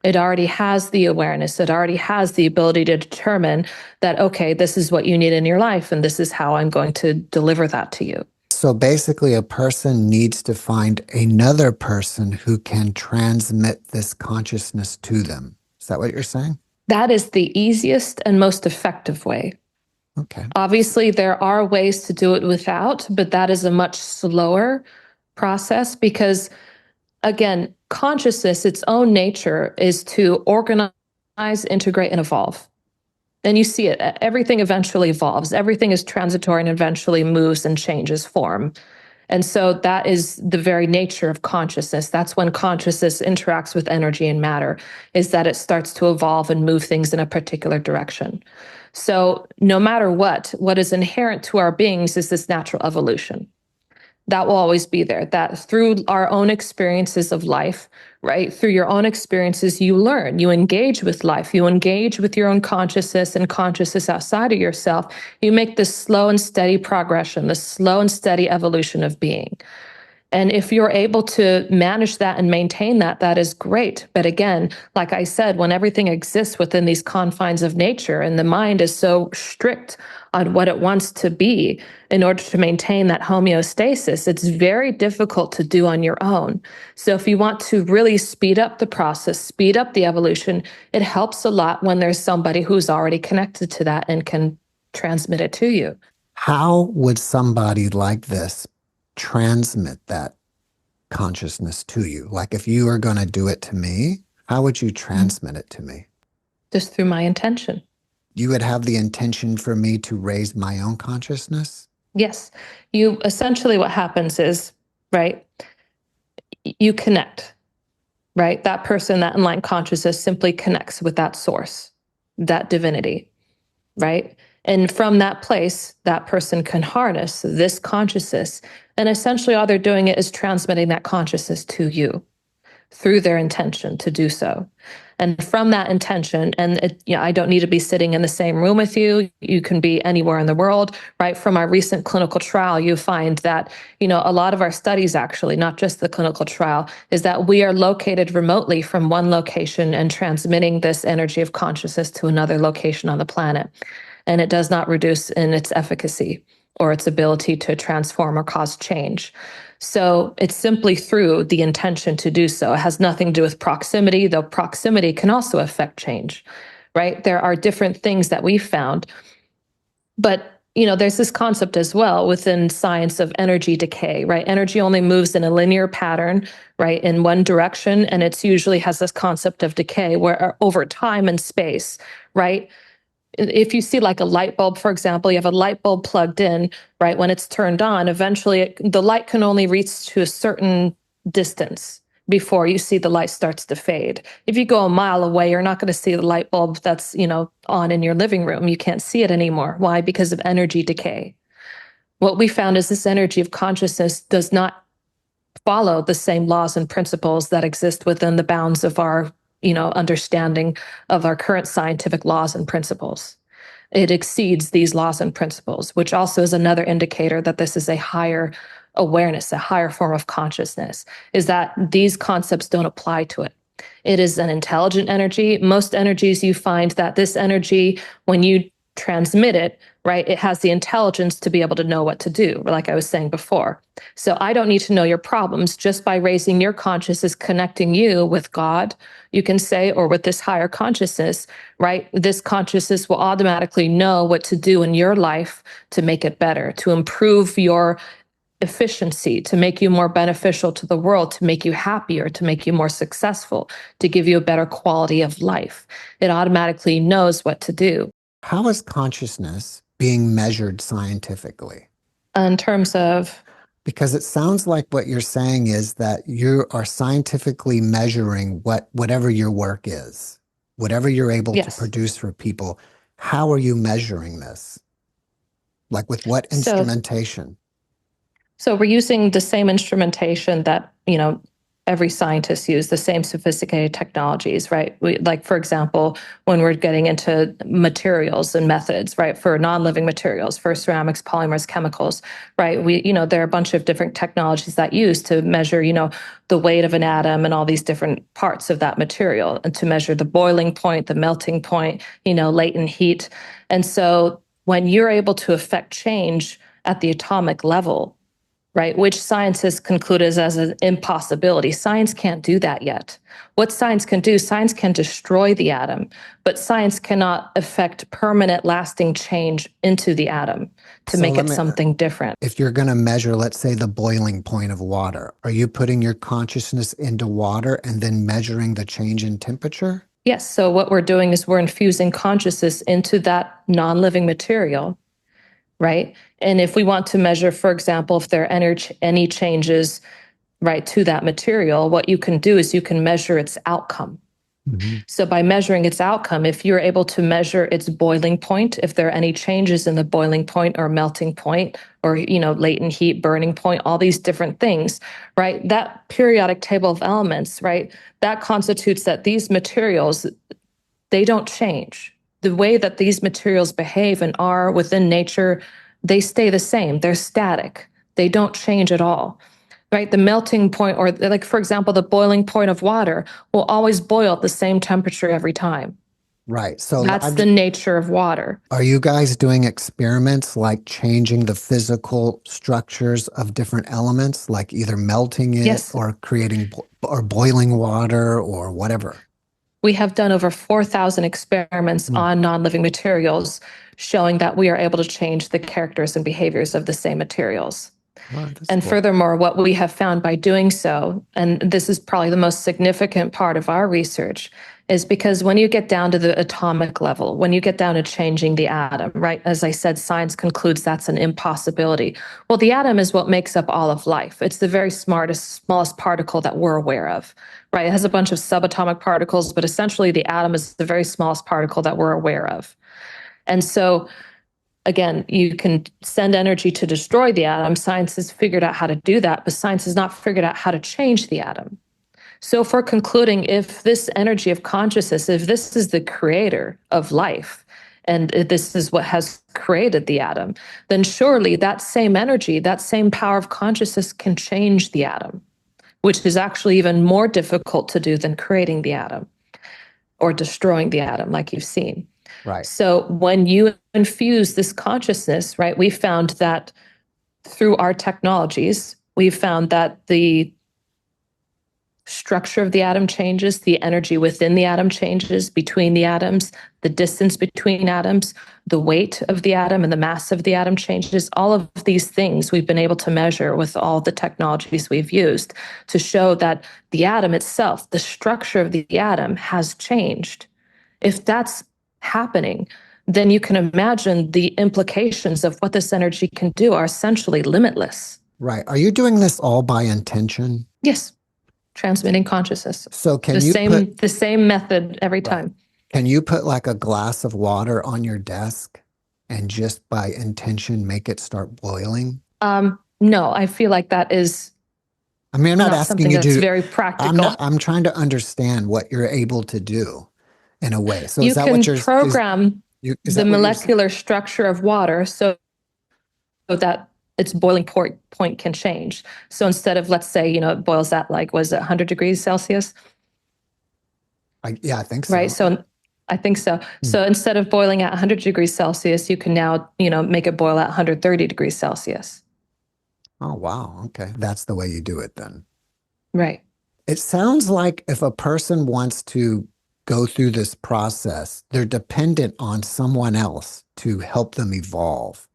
It already has the awareness. It already has the ability to determine that, okay, this is what you need in your life, and this is how I'm going to deliver that to you. So basically, a person needs to find another person who can transmit this consciousness to them. Is that what you're saying? That is the easiest and most effective way. Okay. Obviously, there are ways to do it without, but that is a much slower process because, again, consciousness, its own nature is to organize, integrate, and evolve. And you see it, everything eventually evolves. Everything is transitory and eventually moves and changes form. And so that is the very nature of consciousness. That's when consciousness interacts with energy and matter, is that it starts to evolve and move things in a particular direction. So no matter what is inherent to our beings is this natural evolution. That will always be there, that through our own experiences of life, right? Through your own experiences, you learn, you engage with life, you engage with your own consciousness and consciousness outside of yourself. You make this slow and steady progression, this slow and steady evolution of being. And if you're able to manage that and maintain that, that is great. But again, like I said, when everything exists within these confines of nature and the mind is so strict on what it wants to be in order to maintain that homeostasis, it's very difficult to do on your own. So if you want to really speed up the process, speed up the evolution, it helps a lot when there's somebody who's already connected to that and can transmit it to you. How would somebody like this transmit that consciousness to you? Like if you were going to do it to me, how would you transmit it to me? Just through my intention. You would have the intention for me to raise my own consciousness? Yes. You essentially, what happens is, right, you connect, right? That person, that enlightened consciousness simply connects with that source, that divinity, right? And from that place, that person can harness this consciousness. And essentially, all they're doing it is transmitting that consciousness to you through their intention to do so. And from that intention, and I don't need to be sitting in the same room with you. You can be anywhere in the world, right? From our recent clinical trial, you find that, a lot of our studies actually, not just the clinical trial, is that we are located remotely from one location and transmitting this energy of consciousness to another location on the planet. And it does not reduce in its efficacy or its ability to transform or cause change. So it's simply through the intention to do so. It has nothing to do with proximity, though proximity can also affect change, right? There are different things that we found. But, there's this concept as well within science of energy decay, right? Energy only moves in a linear pattern, right, in one direction. And it's usually has this concept of decay where over time and space, right? If you see like a light bulb, for example, you have a light bulb plugged in, right? When it's turned on, eventually the light can only reach to a certain distance before you see the light starts to fade. If you go a mile away, you're not going to see the light bulb that's, on in your living room. You can't see it anymore. Why? Because of energy decay. What we found is this energy of consciousness does not follow the same laws and principles that exist within the bounds of our understanding of our current scientific laws and principles. It exceeds these laws and principles, which also is another indicator that this is a higher awareness, a higher form of consciousness, is that these concepts don't apply to it. It is an intelligent energy. Most energies, you find that this energy, when you transmit it, right, it has the intelligence to be able to know what to do, like I was saying before. So I don't need to know your problems. Just by raising your consciousness, connecting you with God, you can say, or with this higher consciousness, right? This consciousness will automatically know what to do in your life to make it better, to improve your efficiency, to make you more beneficial to the world, to make you happier, to make you more successful, to give you a better quality of life. It automatically knows what to do. How is consciousness being measured scientifically? In terms of? Because it sounds like what you're saying is that you are scientifically measuring whatever your work is, whatever you're able to produce for people. How are you measuring this? Like with what instrumentation? So we're using the same instrumentation that, every scientist use the same sophisticated technologies, right? Like, for example, when we're getting into materials and methods, right, for non-living materials, for ceramics, polymers, chemicals, right? There are a bunch of different technologies that use to measure, the weight of an atom and all these different parts of that material, and to measure the boiling point, the melting point, latent heat. And so when you're able to affect change at the atomic level, right, which scientists conclude as an impossibility. Science can't do that yet. What science can do, science can destroy the atom, but science cannot affect permanent, lasting change into the atom to make it something different. If you're going to measure, let's say, the boiling point of water, are you putting your consciousness into water and then measuring the change in temperature? Yes. So what we're doing is we're infusing consciousness into that non-living material, right? And if we want to measure, for example, if there are any changes, right, to that material, what you can do is you can measure its outcome. Mm-hmm. So by measuring its outcome, if you're able to measure its boiling point, if there are any changes in the boiling point or melting point or, latent heat, burning point, all these different things, right, that periodic table of elements, right, that constitutes that these materials, they don't change. The way that these materials behave and are within nature, they stay the same. They're static. They don't change at all, right? The melting point, or like, for example, the boiling point of water will always boil at the same temperature every time. Right. So that's the nature of water. Are you guys doing experiments like changing the physical structures of different elements, like either melting it Yes. or creating or boiling water or whatever? We have done over 4,000 experiments on non-living materials, showing that we are able to change the characters and behaviors of the same materials. And cool. Furthermore, what we have found by doing so, and this is probably the most significant part of our research, is because when you get down to the atomic level, when you get down to changing the atom, right? As I said, science concludes that's an impossibility. Well, the atom is what makes up all of life. It's the very smallest particle that we're aware of, right? It has a bunch of subatomic particles, but essentially the atom is the very smallest particle that we're aware of. And so, again, you can send energy to destroy the atom. Science has figured out how to do that, but science has not figured out how to change the atom. So if we're concluding, if this energy of consciousness, if this is the creator of life, and this is what has created the atom, then surely that same energy, that same power of consciousness can change the atom, which is actually even more difficult to do than creating the atom or destroying the atom, like you've seen. Right. So when you infuse this consciousness, right, we found that through our technologies, we've found that the structure of the atom changes, the energy within the atom changes, between the atoms, the distance between atoms, the weight of the atom and the mass of the atom changes. All of these things we've been able to measure with all the technologies we've used to show that the atom itself, the structure of the atom has changed. If that's happening, then you can imagine the implications of what this energy can do are essentially limitless. Right. Are you doing this all by intention? Yes. Transmitting consciousness. So can the same method every time. Can you put like a glass of water on your desk and just by intention make it start boiling? No, I feel like that is. I mean, I'm not asking you to. That's very practical. I'm trying to understand what you're able to do in a way. So you is that can what you're program the molecular structure of water so that its boiling point can change. So instead of, let's say, it boils at 100 degrees Celsius? I think so. Right. So I think so. So instead of boiling at 100 degrees Celsius, you can now, make it boil at 130 degrees Celsius. Oh, wow. Okay. That's the way you do it then. Right. It sounds like if a person wants to go through this process, they're dependent on someone else to help them evolve.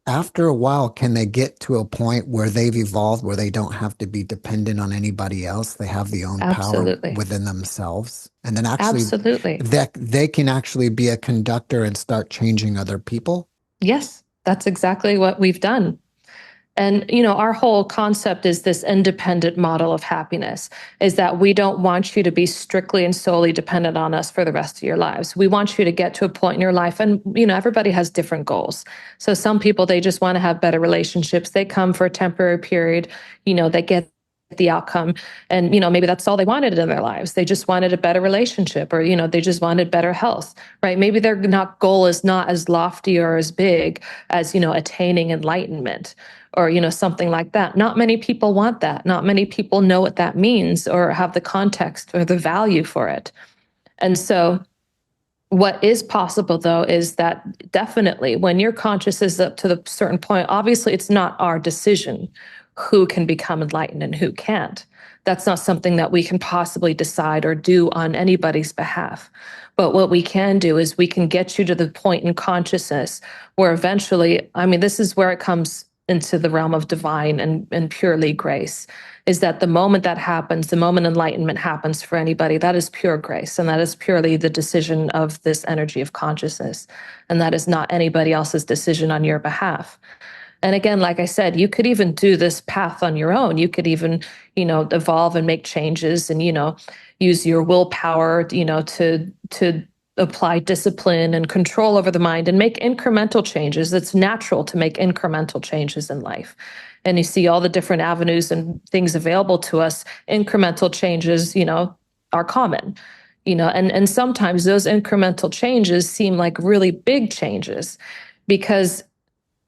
After a while, can they get to a point where they've evolved, where they don't have to be dependent on anybody else? They have the own power within themselves. And then actually, they can actually be a conductor and start changing other people? Yes, that's exactly what we've done. And, our whole concept is this independent model of happiness, is that we don't want you to be strictly and solely dependent on us for the rest of your lives. We want you to get to a point in your life, and, everybody has different goals. So some people, they just want to have better relationships. They come for a temporary period, they get the outcome. And, maybe that's all they wanted in their lives. They just wanted a better relationship, or, they just wanted better health, right? Maybe their goal is not as lofty or as big as, attaining enlightenment, or, something like that. Not many people want that. Not many people know what that means or have the context or the value for it. And so what is possible, though, is that definitely when your consciousness is up to the certain point, obviously it's not our decision who can become enlightened and who can't. That's not something that we can possibly decide or do on anybody's behalf. But what we can do is we can get you to the point in consciousness where eventually, this is where it comes into the realm of divine and purely grace, is that the moment that happens, the moment enlightenment happens for anybody, that is pure grace. And that is purely the decision of this energy of consciousness. And that is not anybody else's decision on your behalf. And again, like I said, you could even do this path on your own. You could even, evolve and make changes and, use your willpower, to apply discipline and control over the mind and make incremental changes. It's natural to make incremental changes in life. And you see all the different avenues and things available to us, incremental changes, are common, and sometimes those incremental changes seem like really big changes, because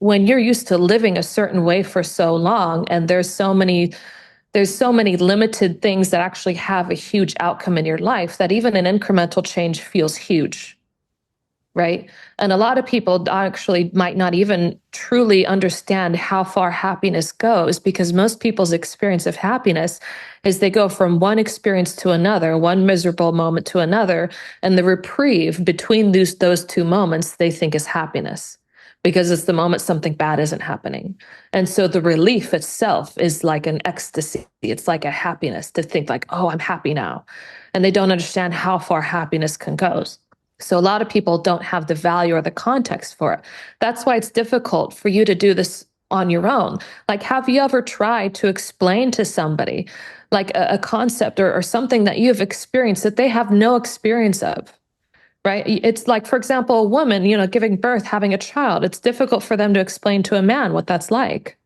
when you're used to living a certain way for so long, and there's so many limited things that actually have a huge outcome in your life, that even an incremental change feels huge, right? And a lot of people actually might not even truly understand how far happiness goes, because most people's experience of happiness is they go from one experience to another, one miserable moment to another, and the reprieve between those two moments they think is happiness, because it's the moment something bad isn't happening. And so the relief itself is like an ecstasy. It's like a happiness to think like, oh, I'm happy now. And they don't understand how far happiness can go. So a lot of people don't have the value or the context for it. That's why it's difficult for you to do this on your own. Like, have you ever tried to explain to somebody like a concept or something that you've experienced that they have no experience of? Right? It's like, for example, a woman, giving birth, having a child. It's difficult for them to explain to a man what that's like.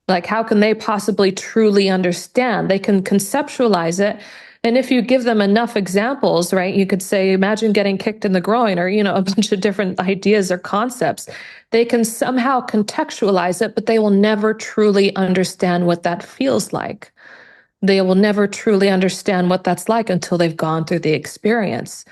Like, how can they possibly truly understand? They can conceptualize it. And if you give them enough examples, right, you could say, imagine getting kicked in the groin, or, a bunch of different ideas or concepts. They can somehow contextualize it, but they will never truly understand what that feels like. They will never truly understand what that's like until they've gone through the experience.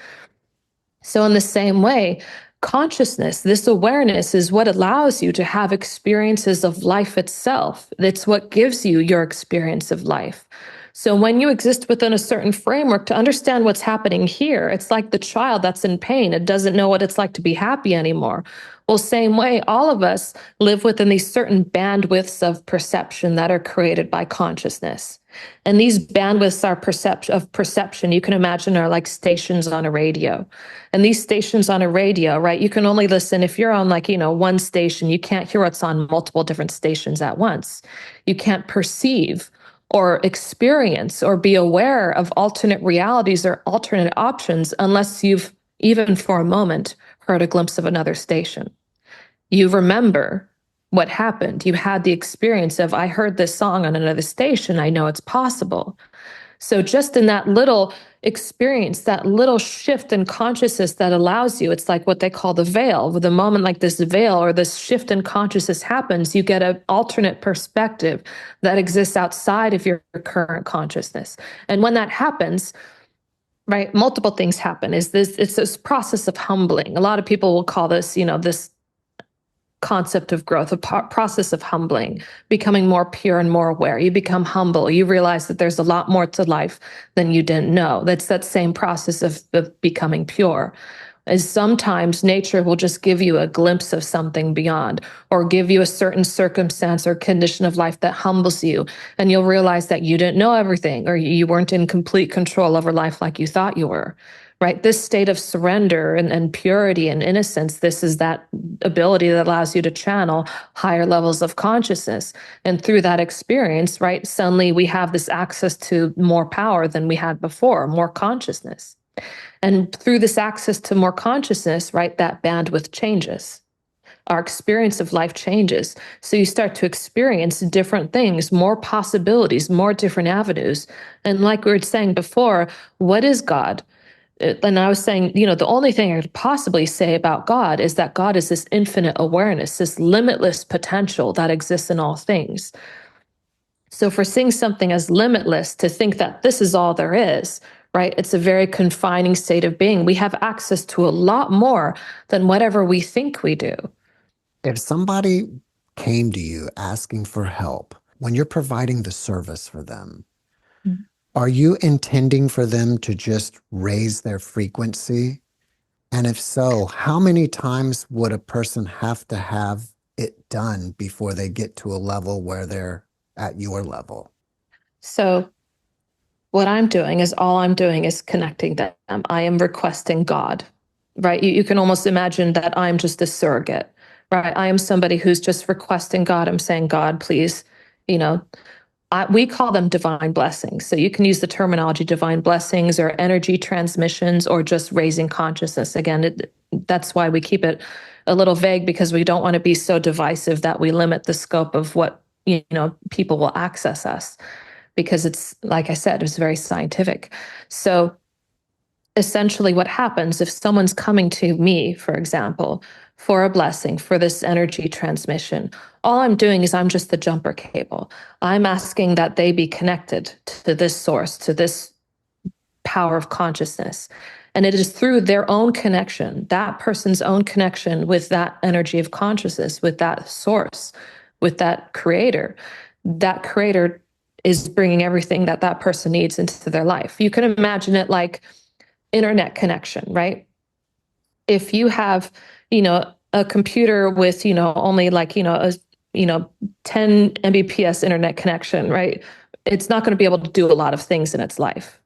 So in the same way, consciousness, this awareness, is what allows you to have experiences of life itself. It's what gives you your experience of life. So when you exist within a certain framework, to understand what's happening here, it's like the child that's in pain. It doesn't know what it's like to be happy anymore. Well, same way, all of us live within these certain bandwidths of perception that are created by consciousness. And these bandwidths are perception, you can imagine, are like stations on a radio. And these stations on a radio, right, you can only listen if you're on one station. You can't hear what's on multiple different stations at once. You can't perceive or experience or be aware of alternate realities or alternate options unless you've, even for a moment, heard a glimpse of another station. You remember what happened. You had the experience of, I heard this song on another station. I know it's possible. So just in that little experience, that little shift in consciousness that allows you, it's like what they call the veil. With the moment like this veil or this shift in consciousness happens, you get an alternate perspective that exists outside of your current consciousness. And when that happens, right, multiple things happen. It's this process of humbling. A lot of people will call this, this concept of growth, a process of humbling, becoming more pure and more aware. You become humble. You realize that there's a lot more to life than you didn't know. That's that same process of becoming pure. Is sometimes nature will just give you a glimpse of something beyond, or give you a certain circumstance or condition of life that humbles you. And you'll realize that you didn't know everything, or you weren't in complete control over life like you thought you were. Right? This state of surrender and purity and innocence, this is that ability that allows you to channel higher levels of consciousness. And through that experience, right, suddenly we have this access to more power than we had before, more consciousness. And through this access to more consciousness, right, that bandwidth changes. our experience of life changes. So you start to experience different things, more possibilities, more different avenues. And like we were saying before, what is God? And I was saying, the only thing I could possibly say about God is that God is this infinite awareness, this limitless potential that exists in all things. So for seeing something as limitless, to think that this is all there is, right? It's a very confining state of being. We have access to a lot more than whatever we think we do. If somebody came to you asking for help, when you're providing the service for them, are you intending for them to just raise their frequency? And if so, how many times would a person have to have it done before they get to a level where they're at your level? So what I'm doing is connecting them. I am requesting God, right? You can almost imagine that I'm just a surrogate, right? I am somebody who's just requesting God. I'm saying, God, please, we call them divine blessings. So you can use the terminology divine blessings or energy transmissions or just raising consciousness. Again, that's why we keep it a little vague, because we don't want to be so divisive that we limit the scope of what, people will access us, because it's, like I said, it's very scientific. So essentially what happens if someone's coming to me, for example, for a blessing, for this energy transmission, all I'm doing is I'm just the jumper cable. I'm asking that they be connected to this source, to this power of consciousness. And it is through their own connection, that person's own connection with that energy of consciousness, with that source, with that creator is bringing everything that that person needs into their life. You can imagine it like internet connection, right? If you have, a computer with, only like, a 10 Mbps internet connection, right? It's not going to be able to do a lot of things in its life,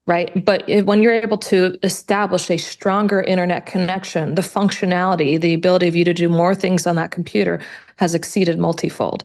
right? But when you're able to establish a stronger internet connection, the functionality, the ability of you to do more things on that computer has exceeded multifold.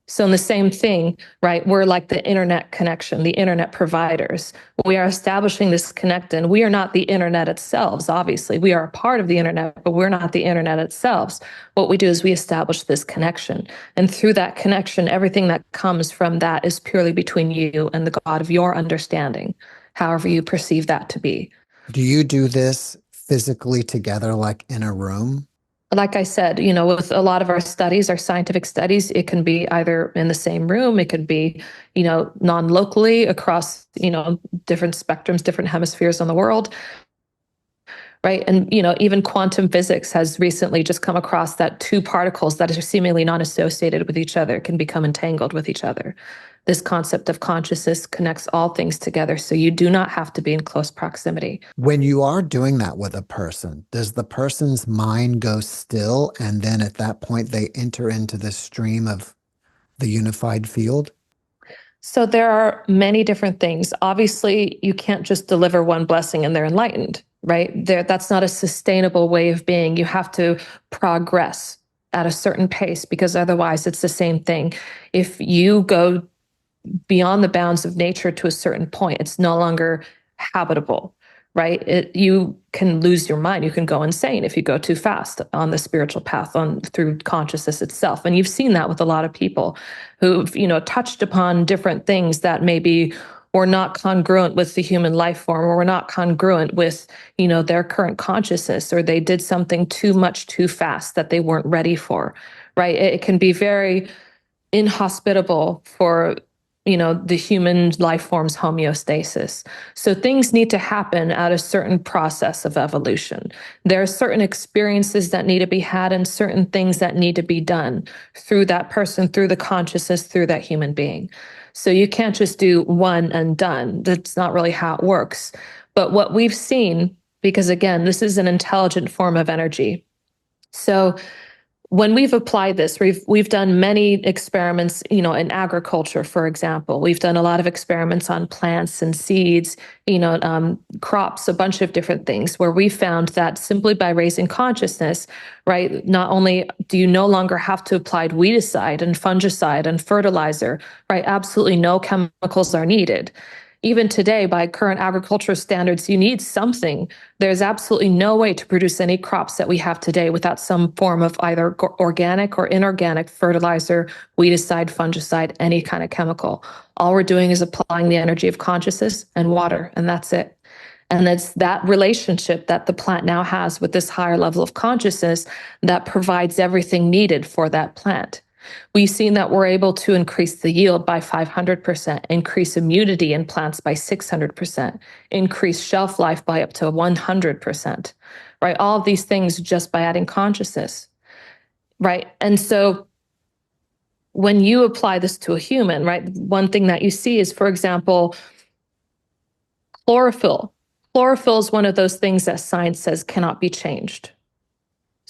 So in the same thing, right, we're like the internet connection, the internet providers. We are establishing this connection. We are not the internet itself, obviously. We are a part of the internet, but we're not the internet itself. What we do is we establish this connection. And through that connection, everything that comes from that is purely between you and the God of your understanding, however you perceive that to be. Do you do this physically together, like in a room? Like I said, with a lot of our studies, our scientific studies, it can be either in the same room, it could be, non-locally across, different spectrums, different hemispheres on the world, right? And, even quantum physics has recently just come across that two particles that are seemingly non-associated with each other can become entangled with each other. This concept of consciousness connects all things together, so you do not have to be in close proximity. When you are doing that with a person, does the person's mind go still, and then at that point they enter into the stream of the unified field? So there are many different things. Obviously, you can't just deliver one blessing and they're enlightened, right? That's not a sustainable way of being. You have to progress at a certain pace, because otherwise it's the same thing. If you go beyond the bounds of nature to a certain point, it's no longer habitable, right? You can lose your mind. You can go insane if you go too fast on the spiritual path, through consciousness itself. And you've seen that with a lot of people who've, touched upon different things that maybe were not congruent with the human life form, or were not congruent with, their current consciousness, or they did something too much too fast that they weren't ready for, right? It can be very inhospitable for the human life form's homeostasis. So things need to happen at a certain process of evolution. There are certain experiences that need to be had and certain things that need to be done through that person, through the consciousness, through that human being. So you can't just do one and done. That's not really how it works. But what we've seen, because again, this is an intelligent form of energy. So when we've applied this, we've done many experiments, in agriculture, for example. We've done a lot of experiments on plants and seeds, crops, a bunch of different things, where we found that simply by raising consciousness, right, not only do you no longer have to apply weedicide and fungicide and fertilizer, right, absolutely no chemicals are needed. Even today, by current agricultural standards, you need something. There's absolutely no way to produce any crops that we have today without some form of either organic or inorganic fertilizer, weedicide, fungicide, any kind of chemical. All we're doing is applying the energy of consciousness and water, and that's it. And it's that relationship that the plant now has with this higher level of consciousness that provides everything needed for that plant. We've seen that we're able to increase the yield by 500%, increase immunity in plants by 600%, increase shelf life by up to 100%, right? All of these things just by adding consciousness, right? And so when you apply this to a human, right, one thing that you see is, for example, chlorophyll. Chlorophyll is one of those things that science says cannot be changed,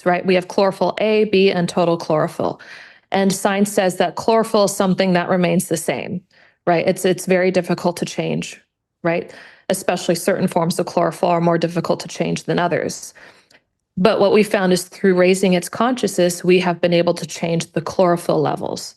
right? We have chlorophyll A, B, and total chlorophyll. And science says that chlorophyll is something that remains the same, right? It's very difficult to change, right? Especially certain forms of chlorophyll are more difficult to change than others. But what we found is through raising its consciousness, we have been able to change the chlorophyll levels.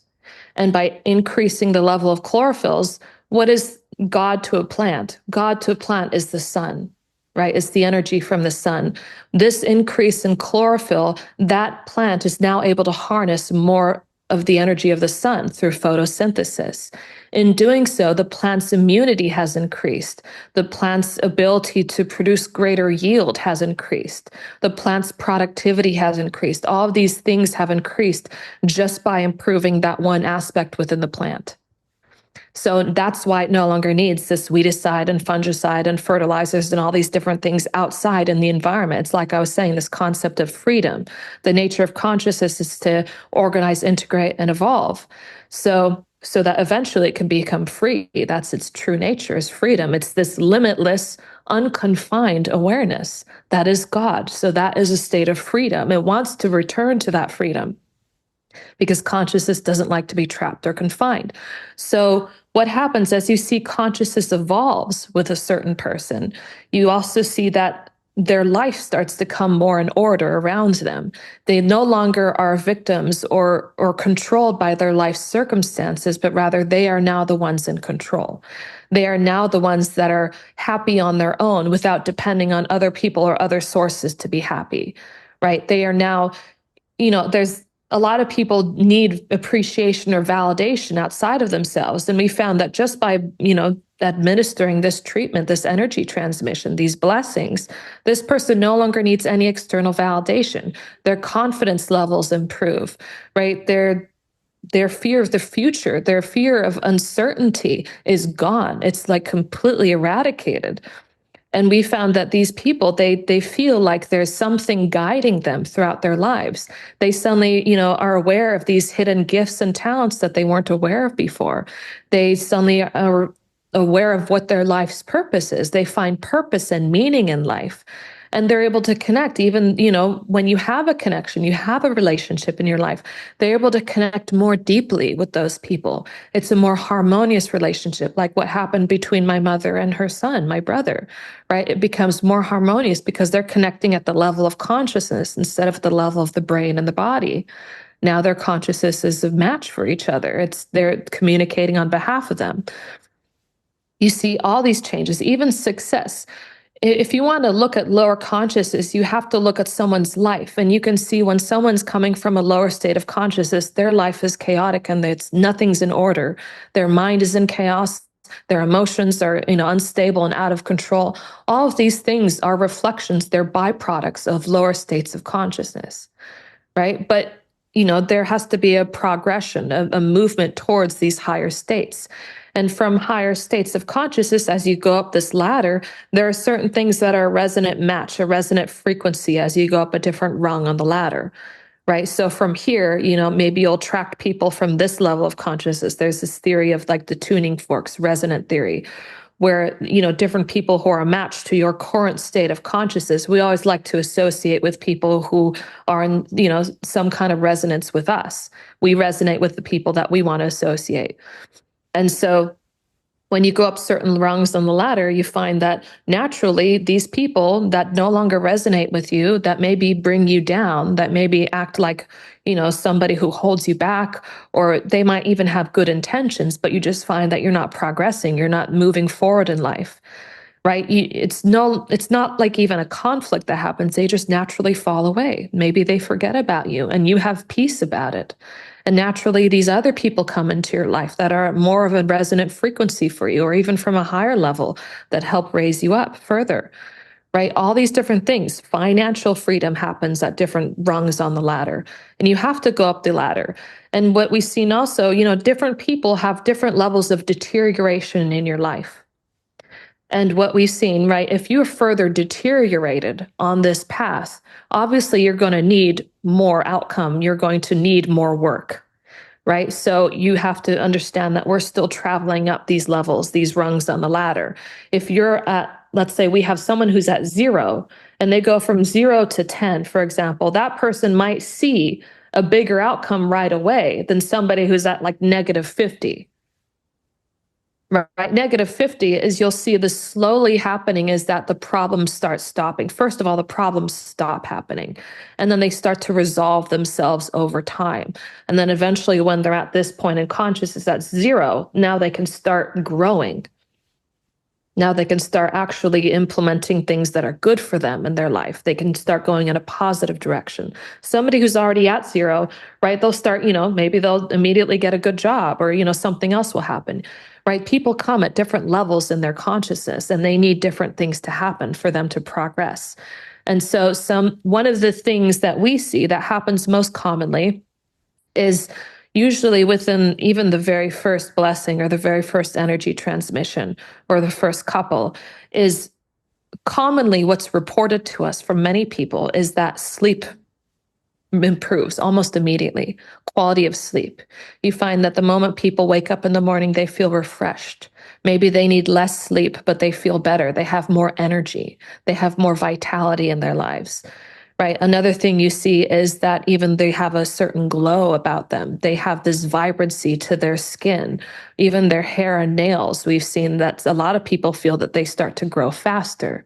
And by increasing the level of chlorophylls, what is God to a plant? God to a plant is the sun, right? It's the energy from the sun. This increase in chlorophyll, that plant is now able to harness more of the energy of the sun through photosynthesis. In doing so, the plant's immunity has increased. The plant's ability to produce greater yield has increased. The plant's productivity has increased. All of these things have increased just by improving that one aspect within the plant. So that's why it no longer needs this weedicide and fungicide and fertilizers and all these different things outside in the environment. It's like I was saying, this concept of freedom. The nature of consciousness is to organize, integrate, and evolve. So that eventually it can become free. That's its true nature, is freedom. It's this limitless, unconfined awareness. That is God. So that is a state of freedom. It wants to return to that freedom, because consciousness doesn't like to be trapped or confined. So what happens as you see consciousness evolves with a certain person, you also see that their life starts to come more in order around them. They no longer are victims or controlled by their life circumstances, but rather they are now the ones in control. They are now the ones that are happy on their own without depending on other people or other sources to be happy, right? They are now, there's a lot of people need appreciation or validation outside of themselves. And we found that just by, administering this treatment, this energy transmission, these blessings, this person no longer needs any external validation. Their confidence levels improve, right? Their fear of the future, their fear of uncertainty is gone. It's like completely eradicated. And we found that these people, they feel like there's something guiding them throughout their lives. They suddenly, are aware of these hidden gifts and talents that they weren't aware of before. They suddenly are aware of what their life's purpose is. They find purpose and meaning in life. And they're able to connect even, when you have a connection, you have a relationship in your life, they're able to connect more deeply with those people. It's a more harmonious relationship, like what happened between my mother and her son, my brother, right? It becomes more harmonious because they're connecting at the level of consciousness instead of the level of the brain and the body. Now their consciousness is a match for each other. They're communicating on behalf of them. You see all these changes, even success. If you want to look at lower consciousness, you have to look at someone's life. And you can see when someone's coming from a lower state of consciousness, their life is chaotic and nothing's in order. Their mind is in chaos. Their emotions are, unstable and out of control. All of these things are reflections, they're byproducts of lower states of consciousness, right? But there has to be a progression, a movement towards these higher states. And from higher states of consciousness, as you go up this ladder, there are certain things that are a resonant match, a resonant frequency as you go up a different rung on the ladder, right? So from here, maybe you'll attract people from this level of consciousness. There's this theory of like the tuning forks, resonant theory, where, different people who are a match to your current state of consciousness, we always like to associate with people who are in, some kind of resonance with us. We resonate with the people that we want to associate. And so when you go up certain rungs on the ladder, you find that naturally these people that no longer resonate with you, that maybe bring you down, that maybe act like, somebody who holds you back, or they might even have good intentions, but you just find that you're not progressing, you're not moving forward in life, right? It's not like even a conflict that happens. They just naturally fall away. Maybe they forget about you and you have peace about it. And naturally, these other people come into your life that are more of a resonant frequency for you, or even from a higher level that help raise you up further, right? All these different things. Financial freedom happens at different rungs on the ladder, and you have to go up the ladder. And what we've seen also, different people have different levels of deterioration in your life. And what we've seen, right, if you're further deteriorated on this path, obviously you're going to need more outcome. You're going to need more work, right? So you have to understand that we're still traveling up these levels, these rungs on the ladder. If you're at, let's say we have someone who's at 0 and they go from 0 to 10, for example, that person might see a bigger outcome right away than somebody who's at like -50. Right. -50 is you'll see this slowly happening is that the problems start stopping. First of all, the problems stop happening, and then they start to resolve themselves over time. And then eventually when they're at this point in consciousness at 0, now they can start growing. Now they can start actually implementing things that are good for them in their life. They can start going in a positive direction. Somebody who's already at 0, right? They'll start, maybe they'll immediately get a good job, or, something else will happen, right? People come at different levels in their consciousness, and they need different things to happen for them to progress. And so one of the things that we see that happens most commonly is usually within even the very first blessing or the very first energy transmission or the first couple is commonly what's reported to us from many people is that sleep improves almost immediately. Quality of sleep. You find that the moment people wake up in the morning, they feel refreshed. Maybe they need less sleep, but they feel better. They have more energy. They have more vitality in their lives. Right. Another thing you see is that even they have a certain glow about them. They have this vibrancy to their skin, even their hair and nails. We've seen that a lot of people feel that they start to grow faster.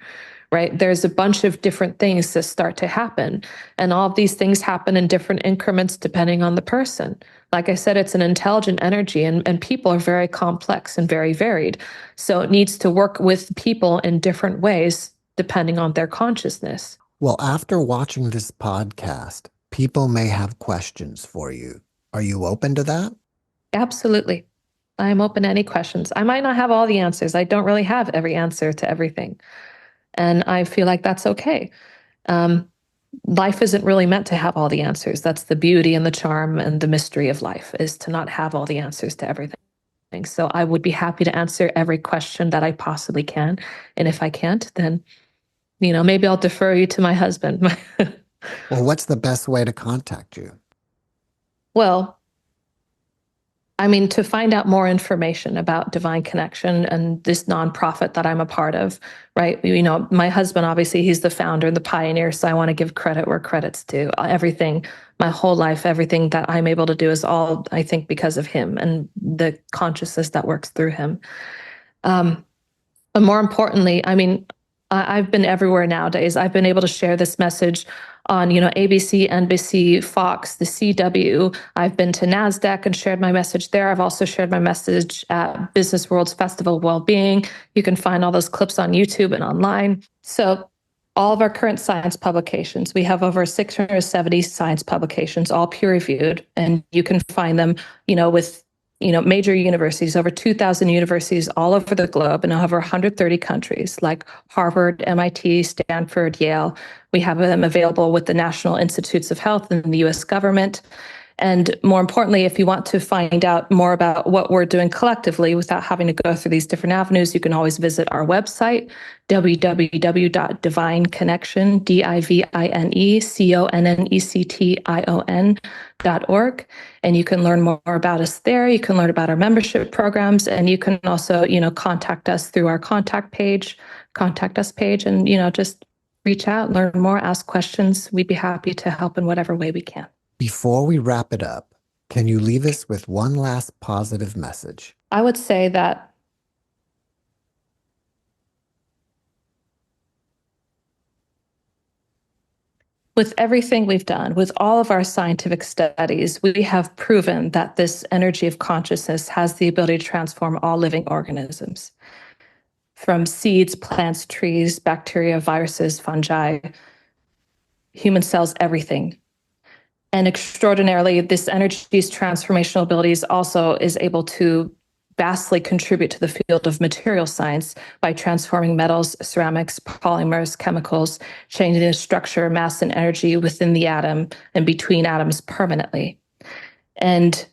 Right. There's a bunch of different things that start to happen. And all of these things happen in different increments depending on the person. Like I said, it's an intelligent energy, and people are very complex and very varied. So it needs to work with people in different ways depending on their consciousness. Well, after watching this podcast, people may have questions for you. Are you open to that? Absolutely. I'm open to any questions. I might not have all the answers. I don't really have every answer to everything. And I feel like that's okay. Life isn't really meant to have all the answers. That's the beauty and the charm and the mystery of life, is to not have all the answers to everything. So I would be happy to answer every question that I possibly can. And if I can't, then maybe I'll defer you to my husband. Well, what's the best way to contact you? Well, I mean, to find out more information about Divine Connection and this nonprofit that I'm a part of, right? My husband, obviously, he's the founder and the pioneer, so I want to give credit where credit's due. Everything, my whole life, everything that I'm able to do is all, I think, because of him and the consciousness that works through him. But more importantly, I mean, I've been everywhere nowadays. I've been able to share this message on, ABC, NBC, Fox, the CW. I've been to NASDAQ and shared my message there. I've also shared my message at Business World's Festival of Wellbeing. You can find all those clips on YouTube and online. So all of our current science publications, we have over 670 science publications, all peer-reviewed, and you can find them, with major universities, over 2,000 universities all over the globe in over 130 countries, like Harvard, MIT, Stanford, Yale. We have them available with the National Institutes of Health and the US government. And more importantly, if you want to find out more about what we're doing collectively without having to go through these different avenues, you can always visit our website, www.divineconnection, DIVINECONNECTION.org. And you can learn more about us there. You can learn about our membership programs, and you can also, contact us through our contact us page, and, just reach out, learn more, ask questions. We'd be happy to help in whatever way we can. Before we wrap it up, can you leave us with one last positive message? I would say that With everything we've done, with all of our scientific studies, we have proven that this energy of consciousness has the ability to transform all living organisms. From seeds, plants, trees, bacteria, viruses, fungi, human cells, everything. And extraordinarily, this energy's transformational abilities also is able to vastly contribute to the field of material science by transforming metals, ceramics, polymers, chemicals, changing the structure, mass, and energy within the atom and between atoms permanently. And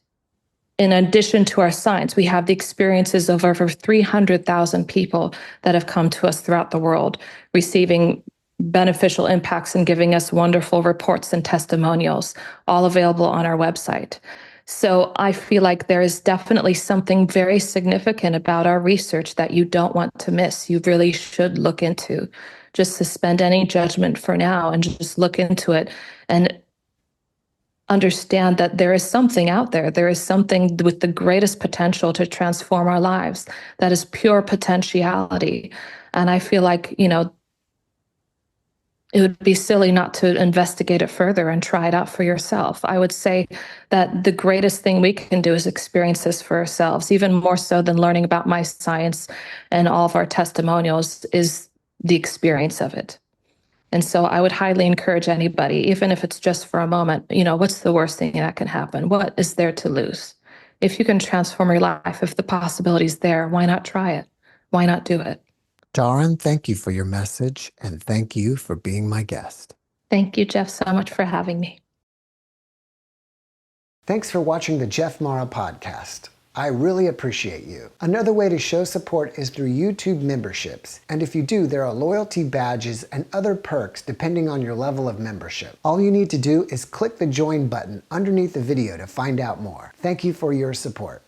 in addition to our science, we have the experiences of over 300,000 people that have come to us throughout the world, receiving beneficial impacts and giving us wonderful reports and testimonials, all available on our website. So I feel like there is definitely something very significant about our research that you don't want to miss. You really should look into. Just suspend any judgment for now and just look into it and understand that there is something out there. There is something with the greatest potential to transform our lives. That is pure potentiality. And I feel like, it would be silly not to investigate it further and try it out for yourself. I would say that the greatest thing we can do is experience this for ourselves, even more so than learning about my science and all of our testimonials is the experience of it. And so I would highly encourage anybody, even if it's just for a moment, what's the worst thing that can happen? What is there to lose? If you can transform your life, if the possibility is there, why not try it? Why not do it? Dahryn, thank you for your message, and thank you for being my guest. Thank you, Jeff, so much for having me. Thanks for watching the JeffMara podcast. I really appreciate you. Another way to show support is through YouTube memberships. And if you do, there are loyalty badges and other perks depending on your level of membership. All you need to do is click the join button underneath the video to find out more. Thank you for your support.